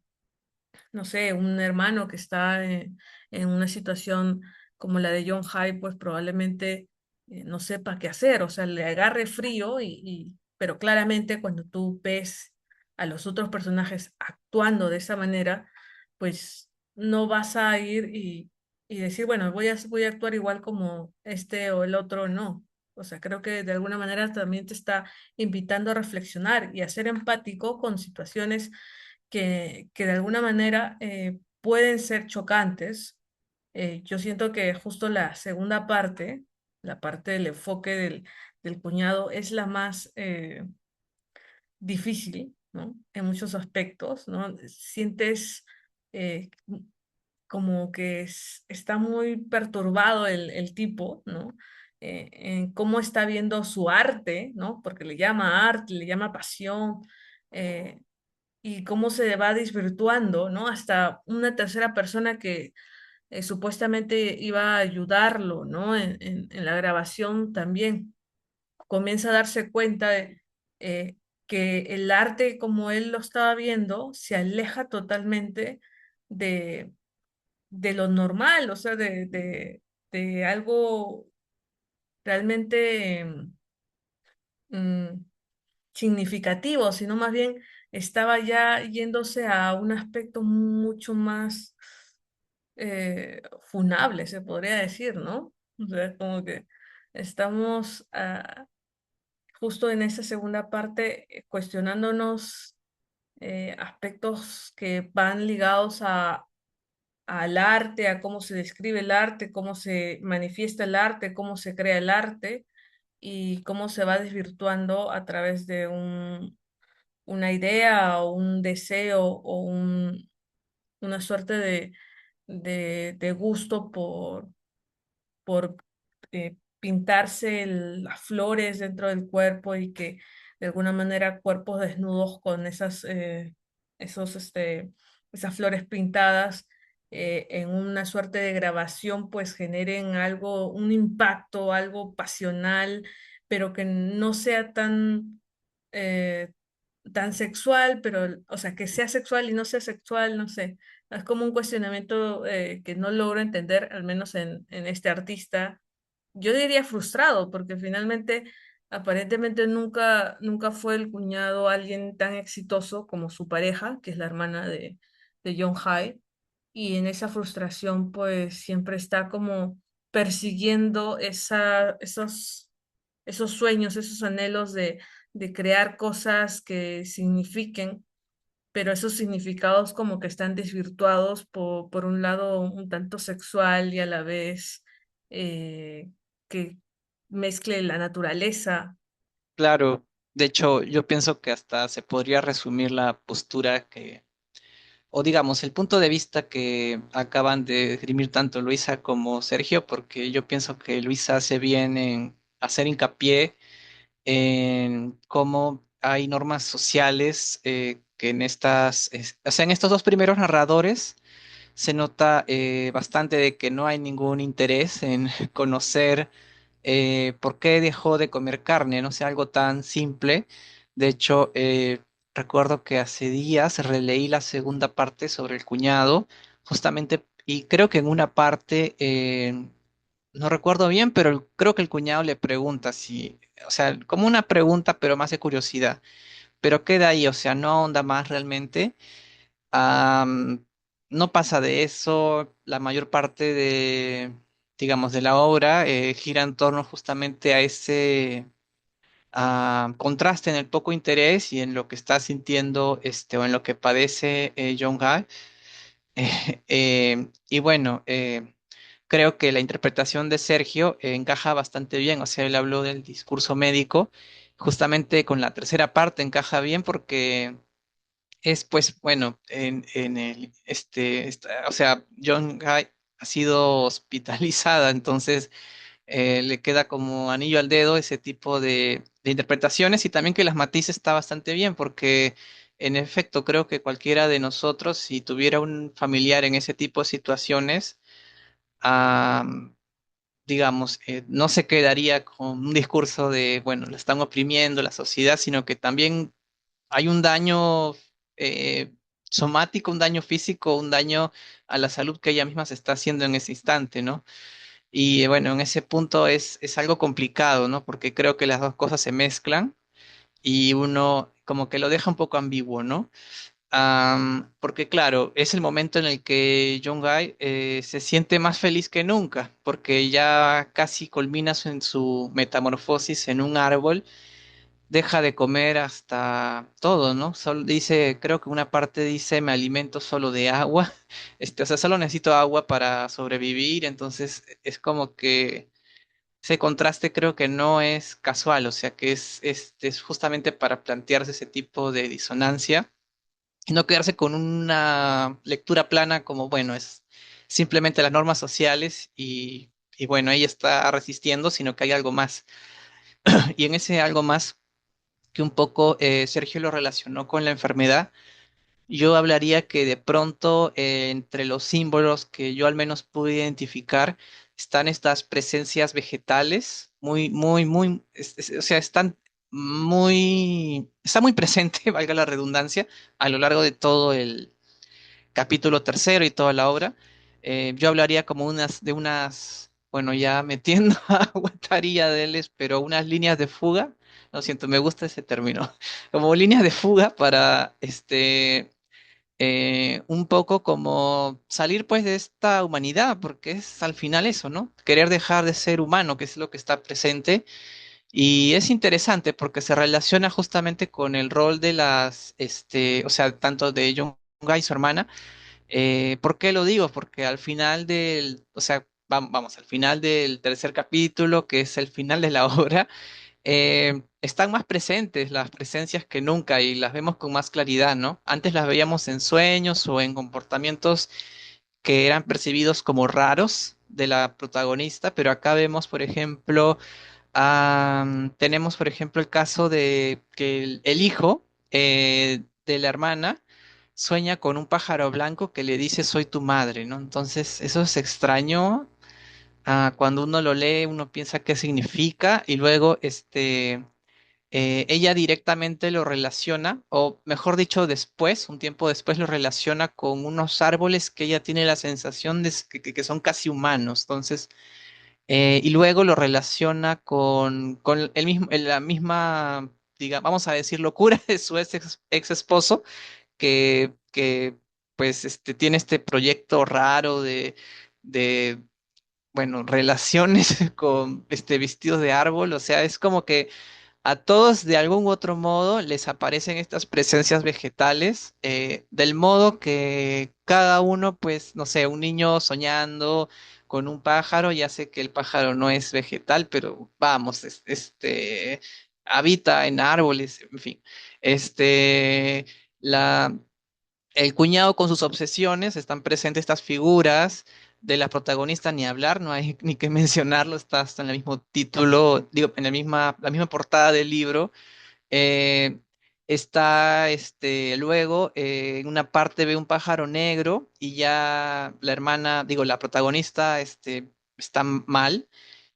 no sé, un hermano que está en una situación como la de John Hyde, pues probablemente no sepa qué hacer, o sea, le agarre frío pero claramente cuando tú ves a los otros personajes actuando de esa manera, pues no vas a ir y decir, bueno, voy a actuar igual como este o el otro, no. O sea, creo que de alguna manera también te está invitando a reflexionar y a ser empático con situaciones que de alguna manera pueden ser chocantes. Yo siento que justo la segunda parte, la parte del enfoque del cuñado, es la más difícil, ¿no? En muchos aspectos, ¿no? Sientes eh, como que está muy perturbado el tipo, ¿no? En cómo está viendo su arte, ¿no? Porque le llama arte, le llama pasión. eh, y cómo se va desvirtuando, ¿no? Hasta una tercera persona que supuestamente iba a ayudarlo, ¿no? En la grabación también comienza a darse cuenta de que el arte como él lo estaba viendo se aleja totalmente de, de lo normal, o sea, de algo realmente mm, significativo, sino más bien estaba ya yéndose a un aspecto mucho más funable, se podría decir, ¿no? O sea, como que estamos justo en esa segunda parte cuestionándonos aspectos que van ligados al arte, a cómo se describe el arte, cómo se manifiesta el arte, cómo se crea el arte y cómo se va desvirtuando a través de una idea o un deseo o una suerte de gusto por pintarse las flores dentro del cuerpo y que de alguna manera cuerpos desnudos con esos, esas flores pintadas en una suerte de grabación pues generen algo, un impacto, algo pasional, pero que no sea eh, tan sexual, pero, o sea, que sea sexual y no sea sexual, no sé. Es como un cuestionamiento que no logro entender, al menos en este artista. Yo diría frustrado, porque finalmente, aparentemente nunca fue el cuñado alguien tan exitoso como su pareja, que es la hermana de John Hyde, y en esa frustración, pues siempre está como persiguiendo esos sueños, esos anhelos de crear cosas que signifiquen, pero esos significados como que están desvirtuados por un lado un tanto sexual y a la vez que mezcle la naturaleza. Claro, de hecho, yo pienso que hasta se podría resumir la postura que, o digamos, el punto de vista que acaban de esgrimir tanto Luisa como Sergio, porque yo pienso que Luisa hace bien en hacer hincapié en cómo hay normas sociales que en o sea, en estos dos primeros narradores se nota bastante de que no hay ningún interés en conocer por qué dejó de comer carne, no sé, algo tan simple. De hecho, recuerdo que hace días releí la segunda parte sobre el cuñado, justamente, y creo que en una parte, no recuerdo bien, pero creo que el cuñado le pregunta si, o sea, como una pregunta, pero más de curiosidad, pero queda ahí, o sea, no ahonda más realmente. Am, no pasa de eso, la mayor parte de, digamos, de la obra gira en torno justamente a ese contraste en el poco interés y en lo que está sintiendo o en lo que padece John Guy. Y bueno, creo que la interpretación de Sergio encaja bastante bien, o sea, él habló del discurso médico, justamente con la tercera parte encaja bien porque es pues bueno, en el, o sea, John Guy ha sido hospitalizada, entonces le queda como anillo al dedo ese tipo de interpretaciones y también que las matices está bastante bien porque en efecto creo que cualquiera de nosotros, si tuviera un familiar en ese tipo de situaciones, ah, digamos, no se quedaría con un discurso de, bueno, lo están oprimiendo la sociedad, sino que también hay un daño eh, somático, un daño físico, un daño a la salud que ella misma se está haciendo en ese instante, ¿no? Y bueno, en ese punto es algo complicado, ¿no? Porque creo que las dos cosas se mezclan y uno como que lo deja un poco ambiguo, ¿no? Porque claro, es el momento en el que John Guy se siente más feliz que nunca, porque ya casi culmina en su metamorfosis en un árbol, deja de comer hasta todo, ¿no? Solo dice, creo que una parte dice, me alimento solo de agua, o sea, solo necesito agua para sobrevivir, entonces es como que ese contraste creo que no es casual, o sea, que es justamente para plantearse ese tipo de disonancia y no quedarse con una lectura plana como, bueno, es simplemente las normas sociales y bueno, ella está resistiendo, sino que hay algo más. Y en ese algo más que un poco Sergio lo relacionó con la enfermedad, yo hablaría que de pronto entre los símbolos que yo al menos pude identificar están estas presencias vegetales muy, muy, muy, o sea, está muy presente, valga la redundancia, a lo largo de todo el capítulo tercero y toda la obra. Yo hablaría como bueno, ya metiendo aguantaría de él, pero unas líneas de fuga. Lo siento, me gusta ese término. Como líneas de fuga para un poco como salir pues de esta humanidad, porque es al final eso, ¿no? Querer dejar de ser humano, que es lo que está presente. Y es interesante porque se relaciona justamente con el rol de o sea, tanto de John Guy y su hermana. ¿Por qué lo digo? Porque al final o sea, vamos, al final del tercer capítulo, que es el final de la obra, están más presentes las presencias que nunca y las vemos con más claridad, ¿no? Antes las veíamos en sueños o en comportamientos que eran percibidos como raros de la protagonista, pero acá vemos, por ejemplo, tenemos, por ejemplo, el caso de que el hijo de la hermana sueña con un pájaro blanco que le dice soy tu madre, ¿no? Entonces, eso es extraño. Cuando uno lo lee, uno piensa qué significa y luego ella directamente lo relaciona, o mejor dicho, después, un tiempo después, lo relaciona con unos árboles que ella tiene la sensación de que son casi humanos. Entonces, y luego lo relaciona con el mismo, la misma, vamos a decir, locura de su ex esposo, que pues tiene este proyecto raro de bueno, relaciones con vestidos de árbol. O sea, es como que a todos de algún u otro modo les aparecen estas presencias vegetales, del modo que cada uno, pues, no sé, un niño soñando con un pájaro, ya sé que el pájaro no es vegetal, pero vamos, habita en árboles, en fin. Este, la, el cuñado con sus obsesiones, están presentes estas figuras de la protagonista, ni hablar, no hay ni que mencionarlo, está hasta en el mismo título, digo, en la misma portada del libro. Eh, Está luego en una parte ve un pájaro negro y ya la hermana, digo, la protagonista está mal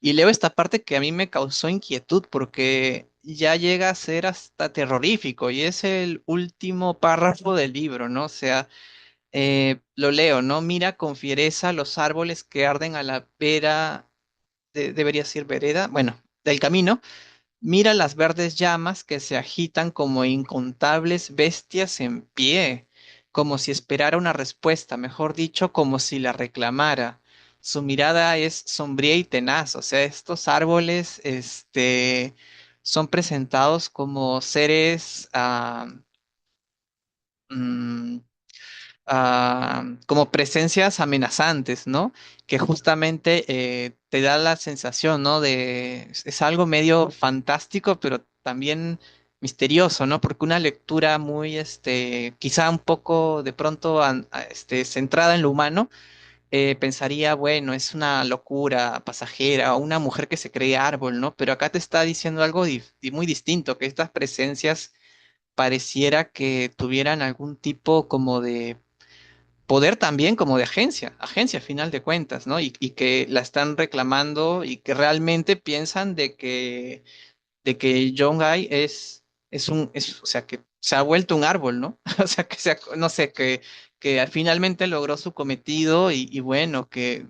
Y leo esta parte que a mí me causó inquietud porque ya llega a ser hasta terrorífico y es el último párrafo del libro, ¿no? O sea, lo leo, ¿no? Mira con fiereza los árboles que arden a la vera, debería ser vereda, bueno, del camino. Mira las verdes llamas que se agitan como incontables bestias en pie, como si esperara una respuesta, mejor dicho, como si la reclamara. Su mirada es sombría y tenaz, o sea, estos árboles, son presentados como seres, mm, como presencias amenazantes, ¿no? Que justamente te da la sensación, ¿no? Es algo medio fantástico, pero también misterioso, ¿no? Porque una lectura muy, quizá un poco de pronto, centrada en lo humano, pensaría, bueno, es una locura pasajera o una mujer que se cree árbol, ¿no? Pero acá te está diciendo algo muy distinto, que estas presencias pareciera que tuvieran algún tipo como de poder también como de agencia a final de cuentas, ¿no? Y que la están reclamando y que realmente piensan de que Jong-ai o sea, que se ha vuelto un árbol, ¿no? O sea, no sé, que finalmente logró su cometido y bueno, que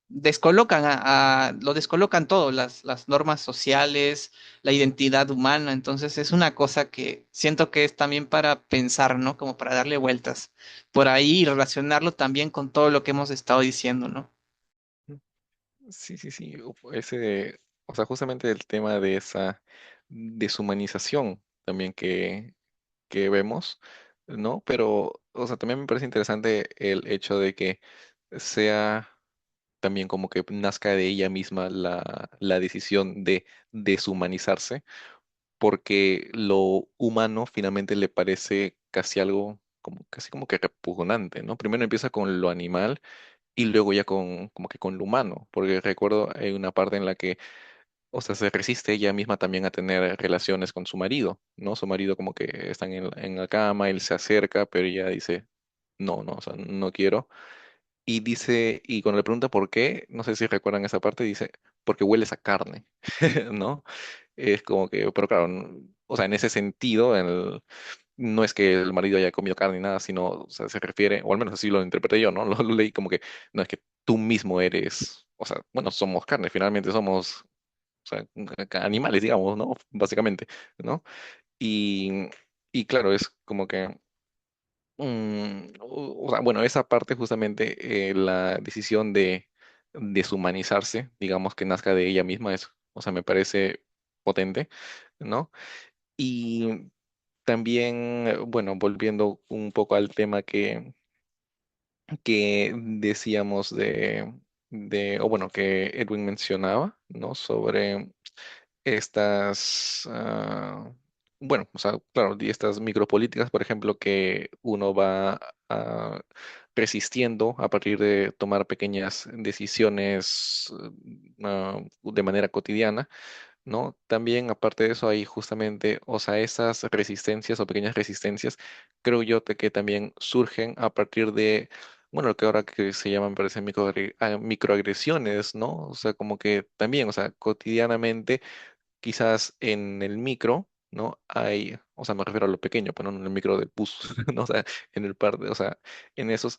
lo descolocan todo, las normas sociales, la identidad humana. Entonces es una cosa que siento que es también para pensar, ¿no? Como para darle vueltas por ahí y relacionarlo también con todo lo que hemos estado diciendo, ¿no? Sí, sí, sí. O sea, justamente el tema de esa deshumanización también que vemos, ¿no? Pero, o sea, también me parece interesante el hecho de que sea también como que nazca de ella misma la decisión de deshumanizarse, porque lo humano finalmente le parece casi algo como, casi como que repugnante, ¿no? Primero empieza con lo animal y luego ya con, como que con lo humano, porque recuerdo hay una parte en la que, o sea, se resiste ella misma también a tener relaciones con su marido, ¿no? Su marido como que están en la cama, él se acerca, pero ella dice, no, no, o sea, no quiero. Y dice, y cuando le pregunta por qué, no sé si recuerdan esa parte, dice, porque hueles a carne, ¿no? Es como que, pero claro, o sea, en ese sentido, no es que el marido haya comido carne ni nada, sino, o sea, se refiere, o al menos así lo interpreté yo, ¿no? Lo leí como que no es que tú mismo eres, o sea, bueno, somos carne, finalmente somos, o sea, animales, digamos, ¿no? Básicamente, ¿no? Y, y claro, es como que, o sea, bueno, esa parte justamente, la decisión de deshumanizarse, digamos que nazca de ella misma, es, o sea, me parece potente, ¿no? Y también, bueno, volviendo un poco al tema que decíamos o bueno, que Edwin mencionaba, ¿no? Sobre estas, bueno, o sea, claro, y estas micropolíticas, por ejemplo, que uno va ah, resistiendo a partir de tomar pequeñas decisiones de manera cotidiana, ¿no? También, aparte de eso, hay justamente, o sea, esas resistencias o pequeñas resistencias, creo yo que también surgen a partir de, bueno, lo que ahora que se llaman, me parece, microagresiones, ¿no? O sea, como que también, o sea, cotidianamente, quizás en el micro, ¿no? Hay, o sea, me refiero a lo pequeño, pero no en el micro del bus, ¿no? O sea, en el par o sea, en esos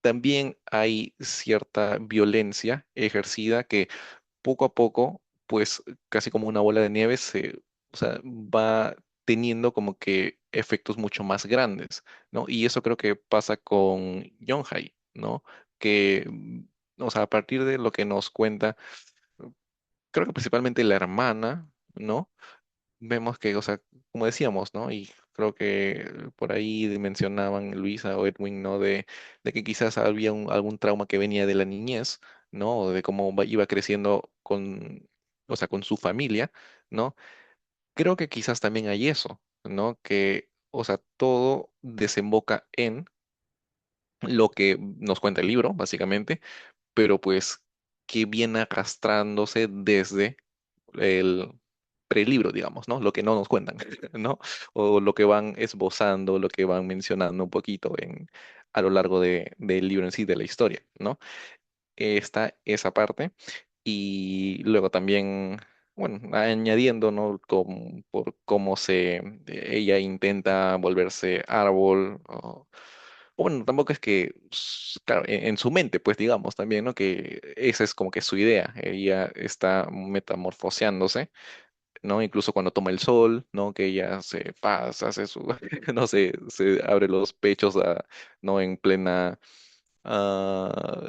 también hay cierta violencia ejercida que poco a poco, pues casi como una bola de nieve, o sea, va teniendo como que efectos mucho más grandes, ¿no? Y eso creo que pasa con Yonhai, ¿no? Que, o sea, a partir de lo que nos cuenta, creo que principalmente la hermana, ¿no? Vemos que, o sea, como decíamos, ¿no? Y creo que por ahí mencionaban Luisa o Edwin, ¿no? De que quizás había algún trauma que venía de la niñez, ¿no? O de cómo iba creciendo o sea, con su familia, ¿no? Creo que quizás también hay eso, ¿no? Que, o sea, todo desemboca en lo que nos cuenta el libro, básicamente, pero pues que viene arrastrándose desde el prelibro, digamos, ¿no? Lo que no nos cuentan, ¿no? O lo que van esbozando, lo que van mencionando un poquito a lo largo del libro en sí, de la historia, ¿no? Está esa parte. y luego también, bueno, añadiendo, ¿no? Por cómo ella intenta volverse árbol, o bueno, tampoco es que, claro, en su mente, pues digamos también, ¿no? Que esa es como que su idea, ella está metamorfoseándose, ¿no? Incluso cuando toma el sol, ¿no? Que ella se pasa, hace su, no sé, se abre los pechos, ¿no? En plena, ah,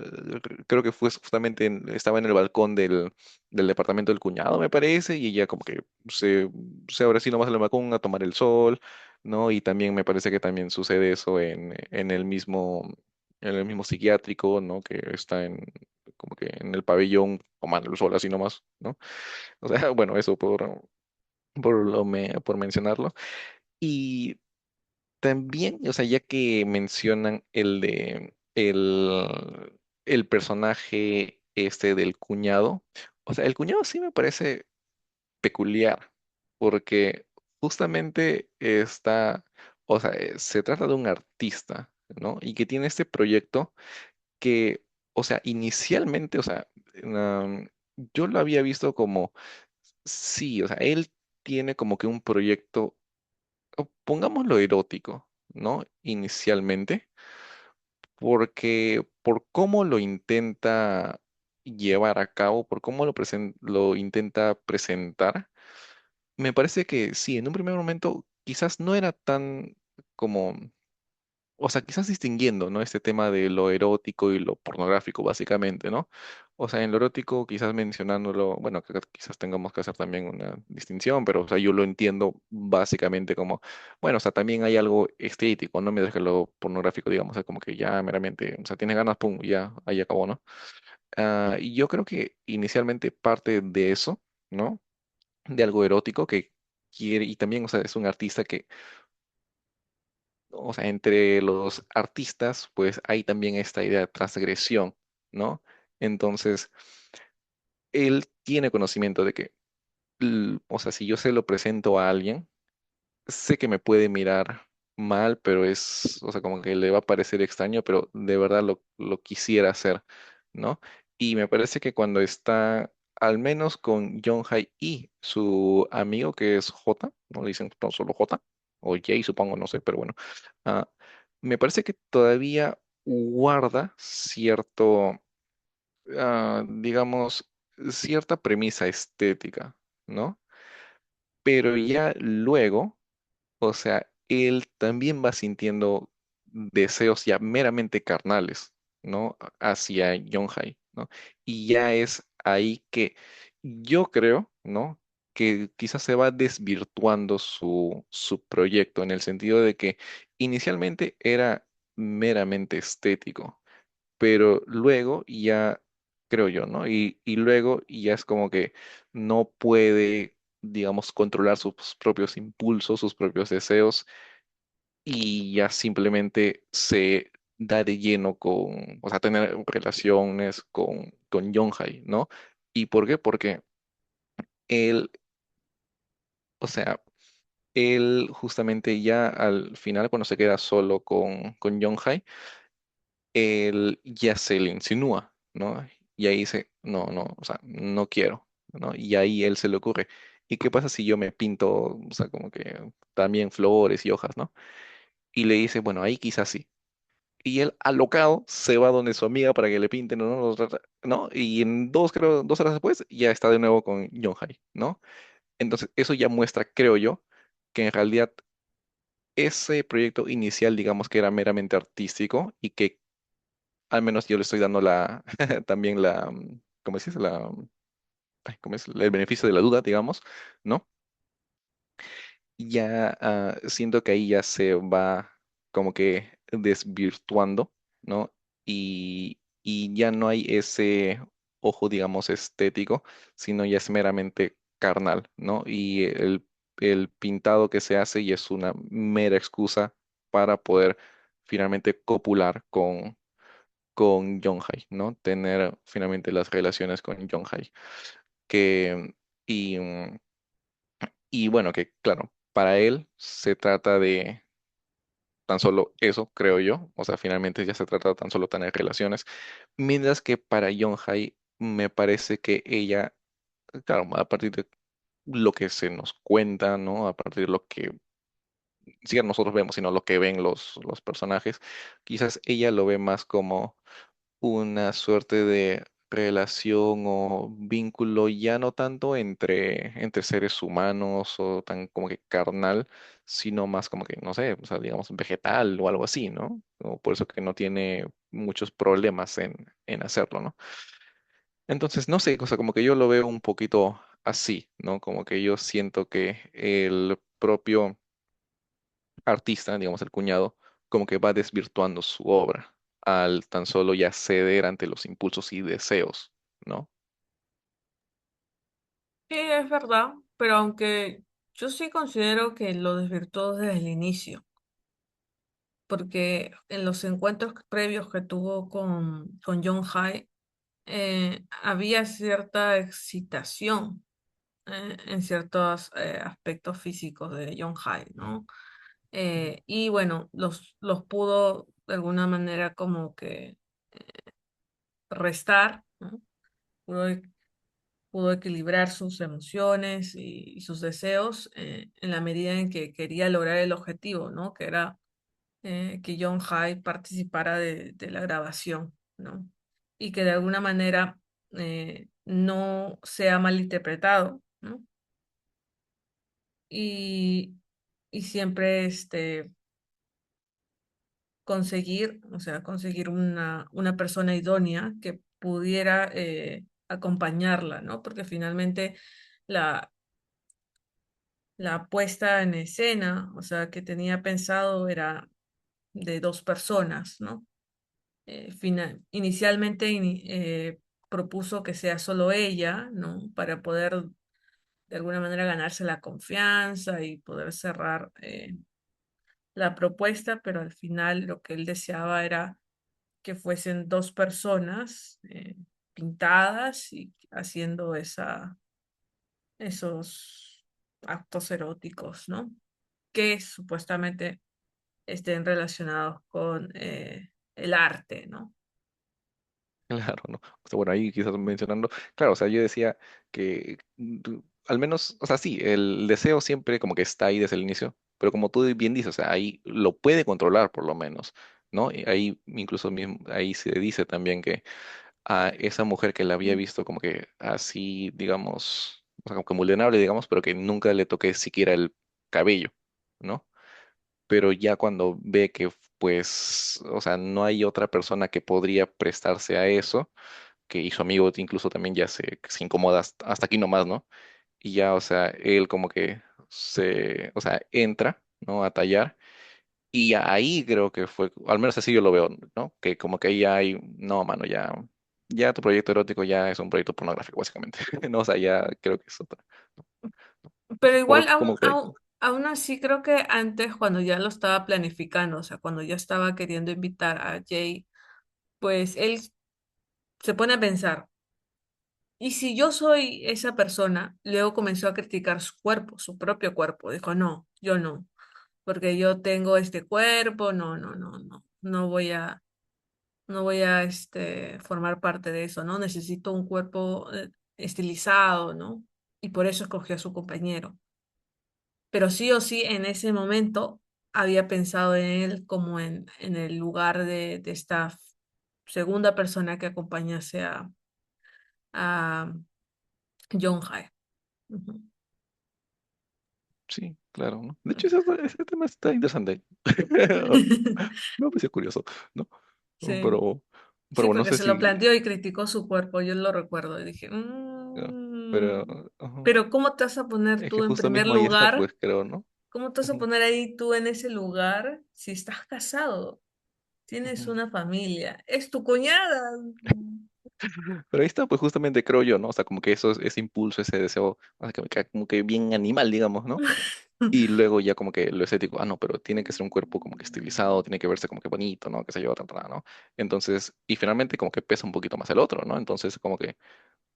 creo que fue justamente, estaba en el balcón del departamento del cuñado, me parece, y ella como que se, se abre así nomás en el balcón a tomar el sol, ¿no? Y también me parece que también sucede eso en el mismo psiquiátrico, ¿no? Que está como que en el pabellón tomando el sol así nomás, ¿no? O sea, bueno, eso por mencionarlo. Y también, o sea, ya que mencionan el personaje este del cuñado, o sea, el cuñado sí me parece peculiar, porque justamente o sea, se trata de un artista, ¿no? Y que tiene este proyecto que, o sea, inicialmente, o sea, yo lo había visto como, sí, o sea, él tiene como que un proyecto, o pongámoslo erótico, ¿no? Inicialmente, porque por cómo lo intenta llevar a cabo, por cómo lo intenta presentar, me parece que sí, en un primer momento quizás no era tan como, o sea, quizás distinguiendo, ¿no? Este tema de lo erótico y lo pornográfico, básicamente, ¿no? O sea, en lo erótico, quizás mencionándolo, bueno, quizás tengamos que hacer también una distinción, pero, o sea, yo lo entiendo básicamente como, bueno, o sea, también hay algo estético, ¿no? Mientras que lo pornográfico, digamos, es como que ya meramente, o sea, tienes ganas, pum, ya, ahí acabó, ¿no? Y yo creo que inicialmente parte de eso, ¿no? De algo erótico que quiere, y también, o sea, es un artista que o sea, entre los artistas, pues hay también esta idea de transgresión, ¿no? Entonces, él tiene conocimiento de que, o sea, si yo se lo presento a alguien, sé que me puede mirar mal, pero o sea, como que le va a parecer extraño, pero de verdad lo quisiera hacer, ¿no? Y me parece que cuando está, al menos con John Hai y su amigo que es J, no le dicen no, solo J, o Jay, supongo, no sé, pero bueno, ah, me parece que todavía guarda digamos, cierta premisa estética, ¿no? Pero ya luego o sea, él también va sintiendo deseos ya meramente carnales, ¿no? Hacia Yonhai, ¿no? Y ya es ahí que yo creo, ¿no? Que quizás se va desvirtuando su proyecto en el sentido de que inicialmente era meramente estético, pero luego ya, creo yo, ¿no? Y luego ya es como que no puede, digamos, controlar sus propios impulsos, sus propios deseos, y ya simplemente se da de lleno o sea, tener relaciones con Yonhai, ¿no? ¿Y por qué? Porque él, o sea, él justamente ya al final, cuando se queda solo con Yonhai, él ya se le insinúa, ¿no? Y ahí dice, no, no, o sea, no quiero, ¿no? Y ahí él se le ocurre, ¿y qué pasa si yo me pinto, o sea, como que también flores y hojas, ¿no? Y le dice, bueno, ahí quizás sí. Y él, alocado, se va donde su amiga para que le pinten, ¿no? ¿No? Y en creo, 2 horas después, ya está de nuevo con Yonhai, ¿no? Entonces, eso ya muestra, creo yo, que en realidad ese proyecto inicial, digamos que era meramente artístico y que al menos yo le estoy dando también ¿cómo se dice? Ay, ¿cómo es? El beneficio de la duda, digamos, ¿no? Ya siento que ahí ya se va como que desvirtuando, ¿no? Y ya no hay ese ojo, digamos, estético, sino ya es meramente carnal, ¿no? Y el pintado que se hace y es una mera excusa para poder finalmente copular con Yonhai, ¿no? Tener finalmente las relaciones con Yonhai. Que, y, mm, y bueno, que claro, para él se trata de tan solo eso, creo yo. O sea, finalmente ya se trata tan solo de tener relaciones. Mientras que para Yonhai me parece que ella, claro, a partir de lo que se nos cuenta, ¿no? A partir de lo que ni siquiera nosotros vemos, sino lo que ven los personajes, quizás ella lo ve más como una suerte de relación o vínculo ya no tanto entre seres humanos o tan como que carnal, sino más como que, no sé, o sea, digamos vegetal o algo así, ¿no? O por eso que no tiene muchos problemas en hacerlo, ¿no? Entonces, no sé, o sea, como que yo lo veo un poquito así, ¿no? Como que yo siento que el propio artista, digamos el cuñado, como que va desvirtuando su obra al tan solo ya ceder ante los impulsos y deseos, ¿no? Sí, es verdad, pero aunque yo sí considero que lo desvirtuó desde el inicio, porque en los encuentros previos que tuvo con John Hay, había cierta excitación en ciertos aspectos físicos de John Hay, ¿no? Y bueno, los pudo de alguna manera como que restar, ¿no? Pudo, pudo equilibrar sus emociones y sus deseos en la medida en que quería lograr el objetivo, ¿no? Que era que John Hyde participara de la grabación, ¿no? Y que de alguna manera no sea malinterpretado, ¿no? Y, y siempre conseguir, o sea, conseguir una persona idónea que pudiera acompañarla, ¿no? Porque finalmente la, la puesta en escena, o sea, que tenía pensado era de dos personas, ¿no? Inicialmente propuso que sea solo ella, ¿no? Para poder de alguna manera ganarse la confianza y poder cerrar la propuesta, pero al final lo que él deseaba era que fuesen dos personas pintadas y haciendo esos actos eróticos, ¿no? Que supuestamente estén relacionados con el arte, ¿no? Claro, ¿no? O sea, bueno, ahí quizás mencionando, claro, o sea, yo decía que al menos, o sea, sí, el deseo siempre como que está ahí desde el inicio, pero como tú bien dices, o sea, ahí lo puede controlar por lo menos, ¿no? Y ahí incluso mismo, ahí se dice también que a esa mujer que la había visto como que así, digamos, o sea, como que vulnerable, digamos, pero que nunca le toqué siquiera el cabello, ¿no? Pero ya cuando ve que, pues, o sea, no hay otra persona que podría prestarse a eso, que y su amigo incluso también ya se incomoda hasta aquí nomás, ¿no? Y ya, o sea, él como que o sea, entra, ¿no? A tallar. Y ahí creo que fue, al menos así yo lo veo, ¿no? Que como que ahí ya hay, no, mano, ya tu proyecto erótico ya es un proyecto pornográfico, básicamente. No, o sea, ya creo que es otra. Pero igual, Como por ahí. aún así, creo que antes, cuando ya lo estaba planificando, o sea, cuando ya estaba queriendo invitar a Jay, pues él se pone a pensar, ¿y si yo soy esa persona? Luego comenzó a criticar su cuerpo, su propio cuerpo. Dijo, no, yo no, porque yo tengo este cuerpo, no voy a formar parte de eso, ¿no? Necesito un cuerpo estilizado, ¿no? Y por eso escogió a su compañero. Pero sí o sí en ese momento había pensado en él como en el lugar de esta segunda persona que acompañase a John Hae. Ujú. Sí, claro, ¿no? De hecho, ese tema está interesante. Me pareció curioso, ¿no? Sí, Pero, sí, pero no porque sé se lo si, planteó y criticó su cuerpo, yo lo recuerdo, y dije, ¿no? Pero ajá, pero ¿cómo te vas a poner es que tú en justo primer mismo ahí está, lugar? pues creo, ¿no? ¿Cómo te vas a Ujú, poner ahí tú en ese lugar si estás casado? Tienes ujú. una familia, es tu cuñada. Pero ahí está, pues justamente creo yo, ¿no? O sea, como que eso, ese impulso, ese deseo, o sea, como que bien animal, digamos, ¿no? Y luego ya como que lo estético, no, pero tiene que ser un cuerpo como que estilizado, tiene que verse como que bonito, ¿no? Qué sé yo, ¿no? Entonces, y finalmente como que pesa un poquito más el otro, ¿no? Entonces como que,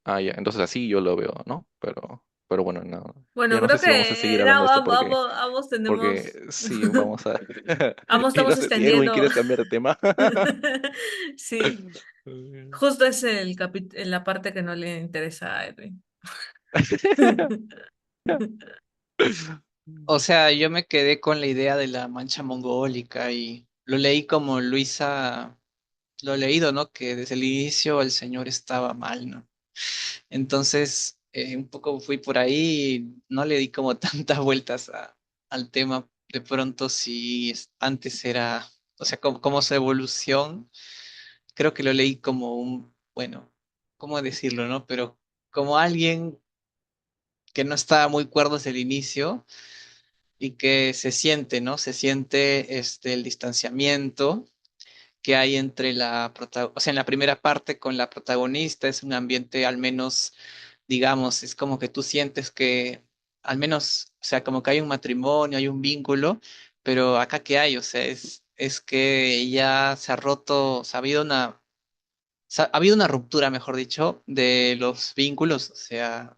ya, entonces así yo lo veo, ¿no? Pero, Pero bueno, no, Bueno, ya no sé creo si vamos a seguir que hablando de esto ambos porque tenemos, sí, vamos a... ambos Y no estamos sé si Erwin extendiendo. quieres cambiar de tema. Sí, justo es la parte que no le interesa a Edwin. O sea, yo me quedé con la idea de la mancha mongólica y lo leí como Luisa lo he leído, ¿no? Que desde el inicio el señor estaba mal, ¿no? Entonces, un poco fui por ahí y no le di como tantas vueltas al tema. De pronto, si antes era, o sea, como su evolución, creo que lo leí como un, bueno, ¿cómo decirlo, no? Pero como alguien que no estaba muy cuerdo desde el inicio y que se siente, ¿no? Se siente el distanciamiento que hay entre o sea, en la primera parte con la protagonista es un ambiente al menos, digamos, es como que tú sientes que al menos, o sea, como que hay un matrimonio, hay un vínculo, pero acá qué hay, o sea, es que ella se ha roto, o sea, ha habido una ruptura, mejor dicho, de los vínculos, o sea,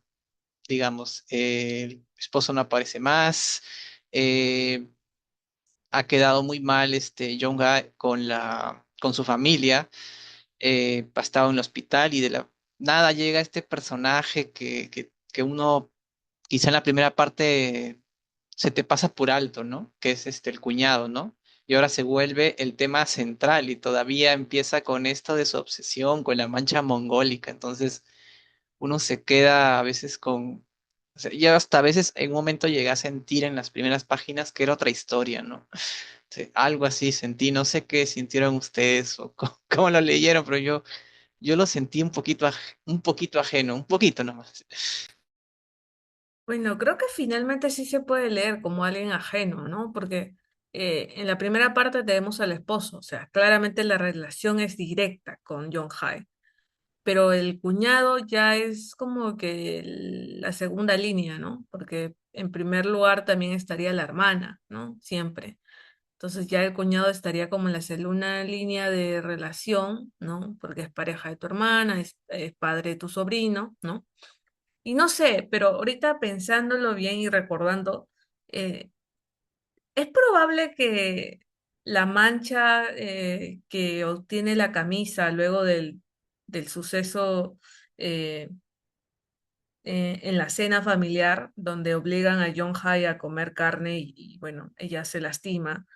digamos, el esposo no aparece más, eh, ha quedado muy mal Jong-un con su familia, ha estado en el hospital y de la nada llega este personaje que uno quizá en la primera parte se te pasa por alto, ¿no? Que es el cuñado, ¿no? Y ahora se vuelve el tema central y todavía empieza con esto de su obsesión con la mancha mongólica. Entonces uno se queda a veces con... O sea, yo hasta a veces en un momento llegué a sentir en las primeras páginas que era otra historia, ¿no? Sí, algo así sentí, no sé qué sintieron ustedes o cómo lo leyeron, pero yo lo sentí un poquito ajeno, un poquito nomás. Bueno, creo que finalmente sí se puede leer como alguien ajeno, ¿no? Porque en la primera parte tenemos al esposo, o sea, claramente la relación es directa con John Hai, pero el cuñado ya es como que la segunda línea, ¿no? Porque en primer lugar también estaría la hermana, ¿no? Siempre. Entonces ya el cuñado estaría como en la segunda línea de relación, ¿no? Porque es pareja de tu hermana, es padre de tu sobrino, ¿no? Y no sé, pero ahorita pensándolo bien y recordando, eh, es probable que la mancha que obtiene la camisa luego del suceso eh, en la cena familiar, donde obligan a John Hay a comer carne y, bueno, ella se lastima,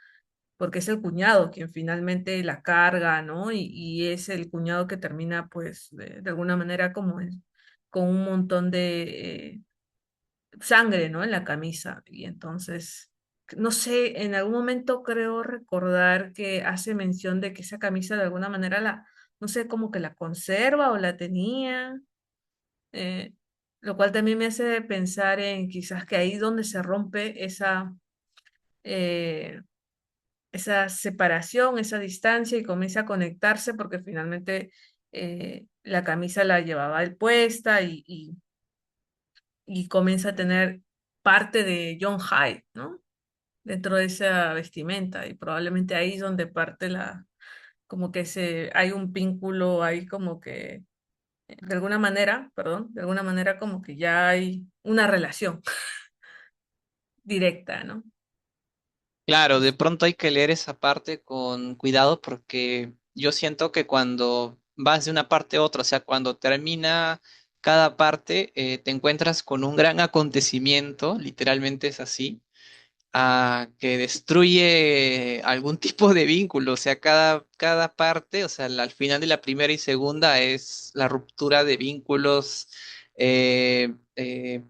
porque es el cuñado quien finalmente la carga, ¿no? Y es el cuñado que termina, pues, de alguna manera como con un montón de sangre, ¿no? En la camisa. Y entonces, no sé, en algún momento creo recordar que hace mención de que esa camisa de alguna manera no sé, como que la conserva o la tenía, eh, lo cual también me hace pensar en quizás que ahí donde se rompe eh, esa separación, esa distancia y comienza a conectarse porque finalmente la camisa la llevaba él puesta y comienza a tener parte de John Hyde, ¿no? Dentro de esa vestimenta y probablemente ahí es donde parte como que hay un vínculo ahí como que, de alguna manera, perdón, de alguna manera como que ya hay una relación directa, ¿no? Claro, de Entonces, pronto hay que leer esa parte con cuidado porque yo siento que cuando vas de una parte a otra, o sea, cuando termina cada parte, te encuentras con un gran acontecimiento, literalmente es así, que destruye algún tipo de vínculo, o sea, cada parte, o sea, al final de la primera y segunda es la ruptura de vínculos,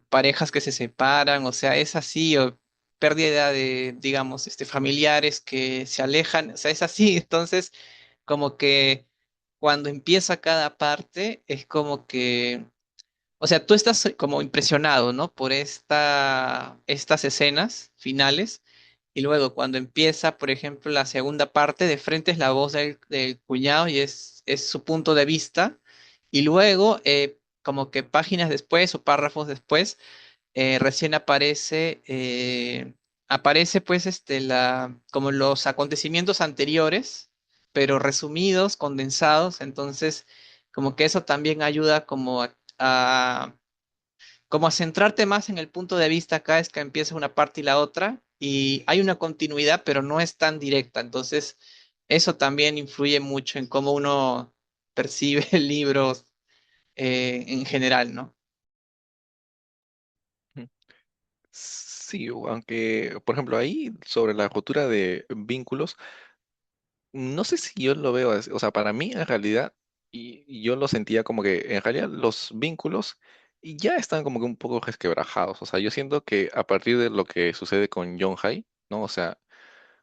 parejas que se separan, o sea, es así, o pérdida de, digamos, familiares que se alejan, o sea, es así, entonces, como que cuando empieza cada parte, es como que o sea, tú estás como impresionado, ¿no? Por estas escenas finales. Y luego cuando empieza, por ejemplo, la segunda parte, de frente es la voz del cuñado y es su punto de vista. Y luego, como que páginas después o párrafos después, recién aparece pues como los acontecimientos anteriores, pero resumidos, condensados. Entonces, como que eso también ayuda como como a centrarte más en el punto de vista acá es que empieza una parte y la otra, y hay una continuidad, pero no es tan directa. Entonces, eso también influye mucho en cómo uno percibe libros en general, ¿no? Ujú. Sí, aunque, por ejemplo, ahí sobre la rotura de vínculos, no sé si yo lo veo así, o sea, para mí en realidad, y yo lo sentía como que en realidad los vínculos ya están como que un poco resquebrajados, o sea, yo siento que a partir de lo que sucede con John Hai, ¿no? O sea,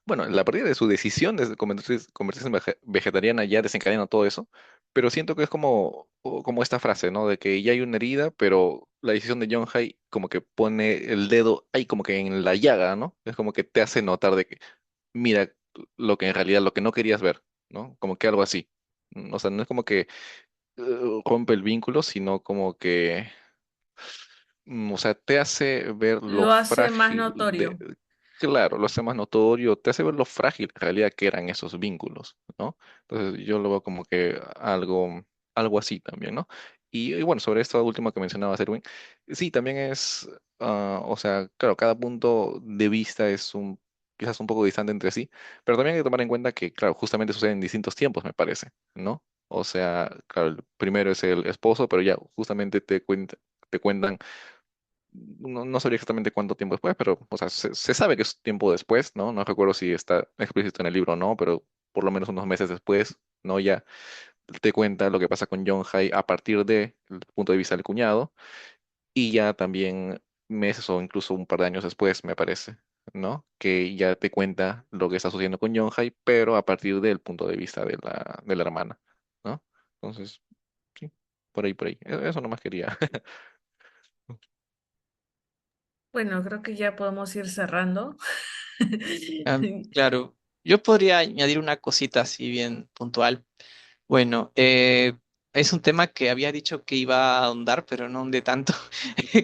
bueno, la partida de su decisión de convertirse en vegetariana ya desencadena todo eso, pero siento que es como, como esta frase, ¿no? De que ya hay una herida, pero la decisión de John Hay como que pone el dedo ahí como que en la llaga, ¿no? Es como que te hace notar de que, mira, lo que en realidad, lo que no querías ver, ¿no? Como que algo así. O sea, no es como que rompe el vínculo, sino como que o sea, te hace ver lo Lo hace más frágil notorio. claro, lo hace más notorio, te hace ver lo frágil en realidad que eran esos vínculos, ¿no? Entonces yo lo veo como que algo así también, ¿no? Y bueno, sobre esto último que mencionaba Erwin, sí, también es, o sea, claro, cada punto de vista es quizás un poco distante entre sí, pero también hay que tomar en cuenta que, claro, justamente sucede en distintos tiempos, me parece, ¿no? O sea, claro, el primero es el esposo, pero ya justamente te cuentan no sabría exactamente cuánto tiempo después, pero, o sea, se sabe que es tiempo después, ¿no? No recuerdo si está explícito en el libro o no, pero por lo menos unos meses después, ¿no? Ya te cuenta lo que pasa con John Hay a partir del punto de vista del cuñado, y ya también meses o incluso un par de años después, me parece, ¿no? Que ya te cuenta lo que está sucediendo con John Hay, pero a partir del punto de vista de la hermana, ¿no? Entonces, sí, por ahí, por ahí. Eso nomás quería. Bueno, creo que ya podemos ir cerrando. Ah, claro, yo podría añadir una cosita así bien puntual. Bueno, es un tema que había dicho que iba a ahondar, pero no ahondé tanto,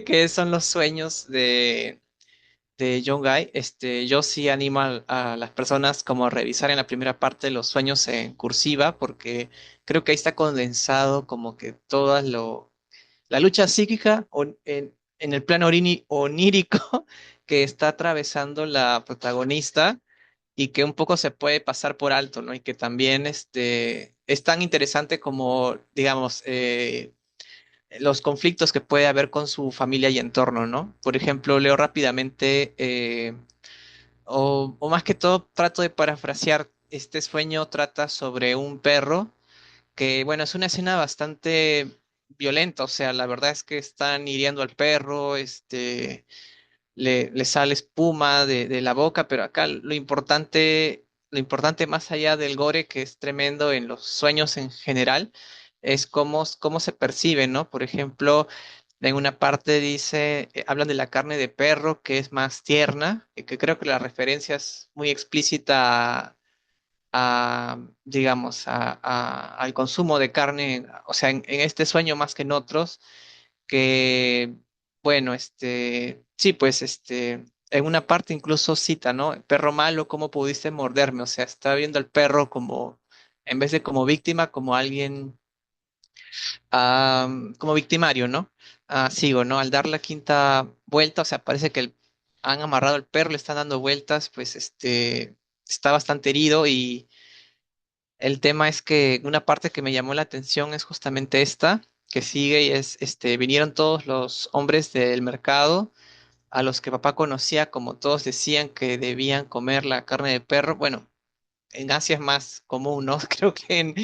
que son los sueños de John Guy. Yo sí animo a las personas como a revisar en la primera parte los sueños en cursiva, porque creo que ahí está condensado como que la lucha psíquica en el plano onírico que está atravesando la protagonista y que un poco se puede pasar por alto, ¿no? Y que también es tan interesante como, digamos, los conflictos que puede haber con su familia y entorno, ¿no? Por ejemplo, leo rápidamente, o más que todo trato de parafrasear, este sueño trata sobre un perro que, bueno, es una escena bastante violenta, o sea, la verdad es que están hiriendo al perro, le sale espuma de la boca, pero acá lo importante más allá del gore, que es tremendo en los sueños en general, es cómo se percibe, ¿no? Por ejemplo, en una parte dice, hablan de la carne de perro, que es más tierna, y que creo que la referencia es muy explícita digamos, al consumo de carne, o sea, en este sueño más que en otros, que, bueno, sí, pues, en una parte incluso cita, ¿no? Perro malo, ¿cómo pudiste morderme? O sea, está viendo al perro como, en vez de como víctima, como alguien, como victimario, ¿no? Sigo, ¿no? Al dar la quinta vuelta, o sea, parece que han amarrado al perro, le están dando vueltas, pues, está bastante herido y el tema es que una parte que me llamó la atención es justamente esta, que sigue y es, vinieron todos los hombres del mercado a los que papá conocía, como todos decían que debían comer la carne de perro. Bueno, en Asia es más común, ¿no? Creo que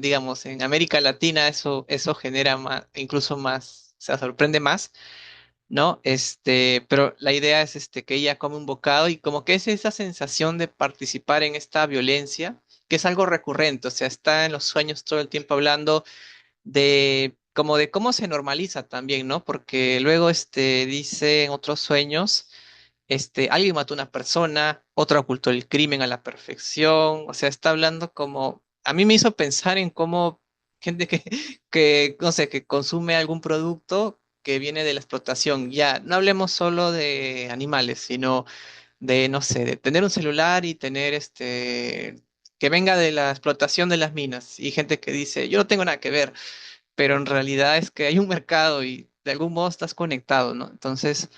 digamos, en América Latina eso genera más, incluso más, o sea, sorprende más. ¿No? Pero la idea es que ella come un bocado y como que es esa sensación de participar en esta violencia, que es algo recurrente, o sea, está en los sueños todo el tiempo hablando de como de cómo se normaliza también, ¿no? Porque luego dice en otros sueños, alguien mató a una persona, otro ocultó el crimen a la perfección, o sea, está hablando como, a mí me hizo pensar en cómo gente que no sé, que consume algún producto que viene de la explotación, ya, no hablemos solo de animales, sino de, no sé, de tener un celular y tener que venga de la explotación de las minas y gente que dice, yo no tengo nada que ver, pero en realidad es que hay un mercado y de algún modo estás conectado, ¿no? Entonces,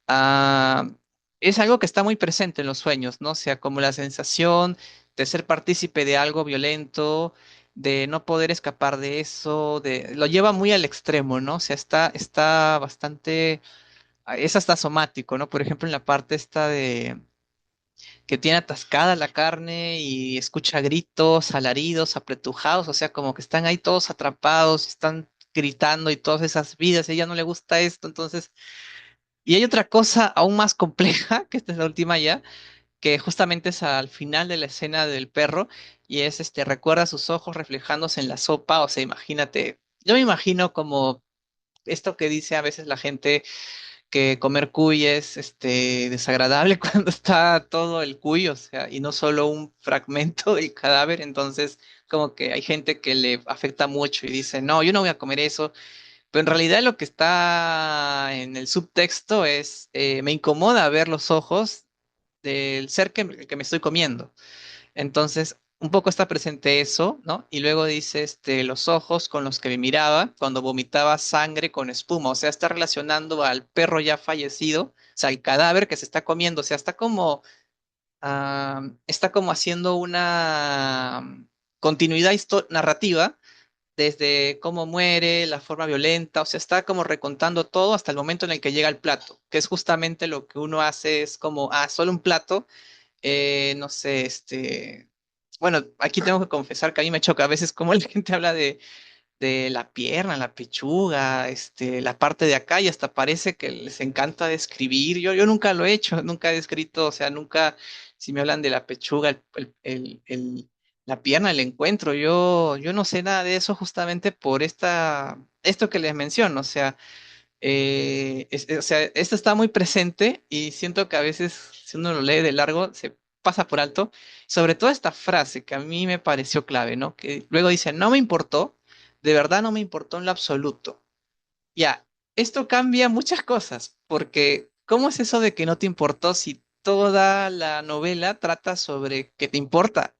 ah, es algo que está muy presente en los sueños, ¿no? O sea, como la sensación de ser partícipe de algo violento, de no poder escapar de eso, lo lleva muy al extremo, ¿no? O sea, está bastante, es hasta somático, ¿no? Por ejemplo, en la parte esta de que tiene atascada la carne y escucha gritos, alaridos, apretujados, o sea, como que están ahí todos atrapados, están gritando y todas esas vidas, a ella no le gusta esto, entonces, y hay otra cosa aún más compleja, que esta es la última ya, que justamente es al final de la escena del perro, y es recuerda sus ojos reflejándose en la sopa, o sea, imagínate, yo me imagino como esto que dice a veces la gente que comer cuy es desagradable cuando está todo el cuy, o sea, y no solo un fragmento del cadáver, entonces como que hay gente que le afecta mucho y dice, no, yo no voy a comer eso, pero en realidad lo que está en el subtexto es, me incomoda ver los ojos del ser que me estoy comiendo. Entonces, un poco está presente eso, ¿no? Y luego dice, los ojos con los que me miraba cuando vomitaba sangre con espuma, o sea, está relacionando al perro ya fallecido, o sea, el cadáver que se está comiendo, o sea, está como haciendo una continuidad narrativa desde cómo muere, la forma violenta, o sea, está como recontando todo hasta el momento en el que llega al plato, que es justamente lo que uno hace, es como, solo un plato, no sé, bueno, aquí tengo que confesar que a mí me choca a veces como la gente habla de la pierna, la pechuga, la parte de acá y hasta parece que les encanta describir. Yo nunca lo he hecho, nunca he escrito, o sea, nunca, si me hablan de la pechuga, la pierna, el encuentro, yo no sé nada de eso justamente por esto que les menciono, o sea, o sea, esto está muy presente y siento que a veces si uno lo lee de largo se pasa por alto, sobre todo esta frase que a mí me pareció clave, ¿no? Que luego dice, no me importó, de verdad no me importó en lo absoluto. Ya, esto cambia muchas cosas, porque ¿cómo es eso de que no te importó si toda la novela trata sobre que te importa?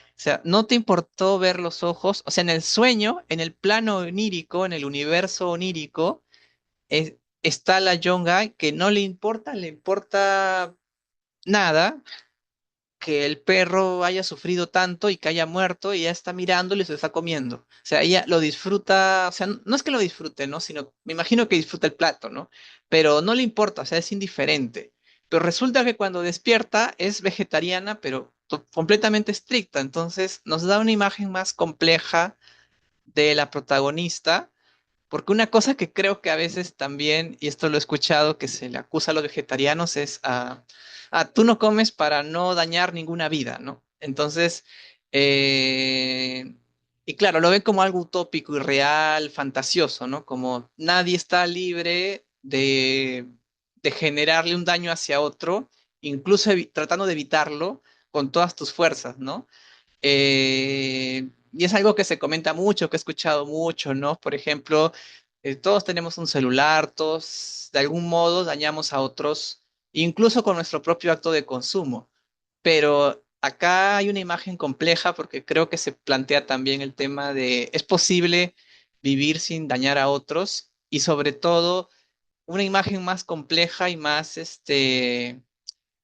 O sea, no te importó ver los ojos, o sea, en el sueño, en el plano onírico, en el universo onírico, está la Young Guy que no le importa nada que el perro haya sufrido tanto y que haya muerto y ella está mirándolo y se está comiendo. O sea, ella lo disfruta, o sea, no es que lo disfrute, ¿no? Sino, me imagino que disfruta el plato, ¿no? Pero no le importa, o sea, es indiferente. Pero resulta que cuando despierta es vegetariana, pero completamente estricta. Entonces nos da una imagen más compleja de la protagonista porque una cosa que creo que a veces también, y esto lo he escuchado, que se le acusa a los vegetarianos es tú no comes para no dañar ninguna vida, ¿no? Entonces, eh, y claro, lo ven como algo utópico, irreal, fantasioso, ¿no? Como nadie está libre de generarle un daño hacia otro, incluso tratando de evitarlo con todas tus fuerzas, ¿no? Y es algo que se comenta mucho, que he escuchado mucho, ¿no? Por ejemplo, todos tenemos un celular, todos de algún modo dañamos a otros, incluso con nuestro propio acto de consumo. Pero acá hay una imagen compleja porque creo que se plantea también el tema de, ¿es posible vivir sin dañar a otros? Y sobre todo, una imagen más compleja y más,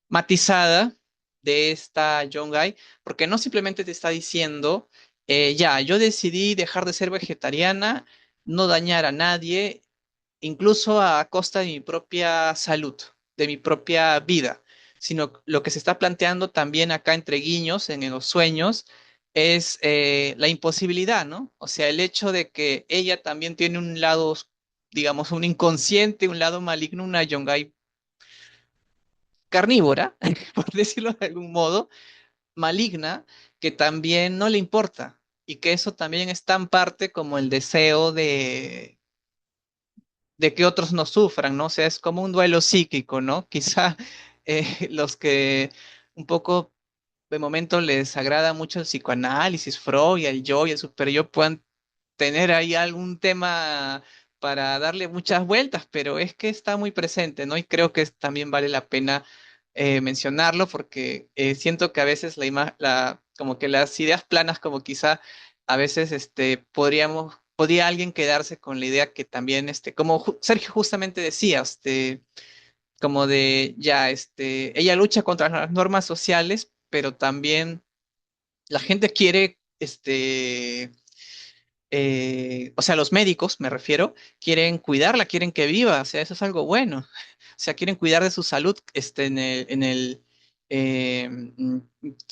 matizada de esta Guy, porque no simplemente te está diciendo, ya, yo decidí dejar de ser vegetariana, no dañar a nadie, incluso a costa de mi propia salud, de mi propia vida, sino lo que se está planteando también acá entre guiños, en los sueños, es la imposibilidad, ¿no? O sea, el hecho de que ella también tiene un lado, digamos, un inconsciente, un lado maligno, una Guy carnívora, por decirlo de algún modo, maligna, que también no le importa y que eso también es tan parte como el deseo de que otros no sufran, ¿no? O sea, es como un duelo psíquico, ¿no? Quizá los que un poco de momento les agrada mucho el psicoanálisis, Freud, el yo y el super yo puedan tener ahí algún tema para darle muchas vueltas, pero es que está muy presente, ¿no? Y creo que también vale la pena mencionarlo porque siento que a veces como que las ideas planas, como quizá a veces podría alguien quedarse con la idea que también, como Sergio justamente decía, como de, ya, ella lucha contra las normas sociales, pero también la gente quiere, o sea, los médicos, me refiero, quieren cuidarla, quieren que viva, o sea, eso es algo bueno. O sea, quieren cuidar de su salud,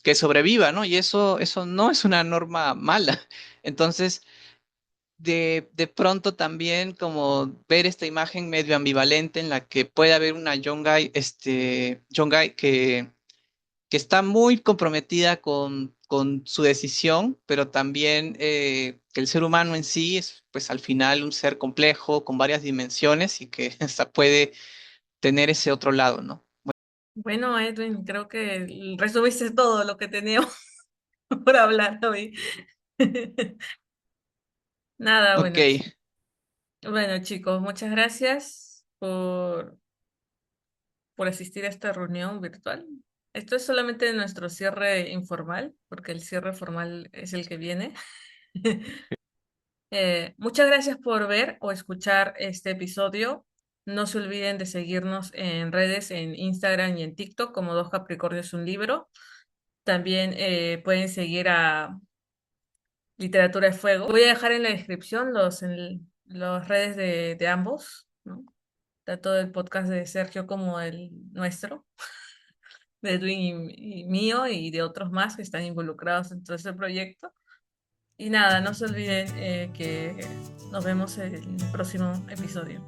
que sobreviva, ¿no? Y eso no es una norma mala. Entonces, de pronto también como ver esta imagen medio ambivalente en la que puede haber una Yongai que está muy comprometida con su decisión, pero también que el ser humano en sí es, pues al final, un ser complejo con varias dimensiones y que hasta puede tener ese otro lado, ¿no? Bueno, Edwin, creo que resumiste todo lo que teníamos por hablar hoy. Nada, Ok, bueno, bueno chicos, muchas gracias por asistir a esta reunión virtual. Esto es solamente nuestro cierre informal, porque el cierre formal es el que viene. Muchas gracias por ver o escuchar este episodio. No se olviden de seguirnos en redes, en Instagram y en TikTok como Dos Capricornios un Libro. También pueden seguir a Literatura de Fuego. Voy a dejar en la descripción las redes de ambos, ¿no? Tanto el podcast de Sergio como el nuestro, de Edwin y mío y de otros más que están involucrados en todo este proyecto. Y nada, no se olviden que nos vemos en el próximo episodio.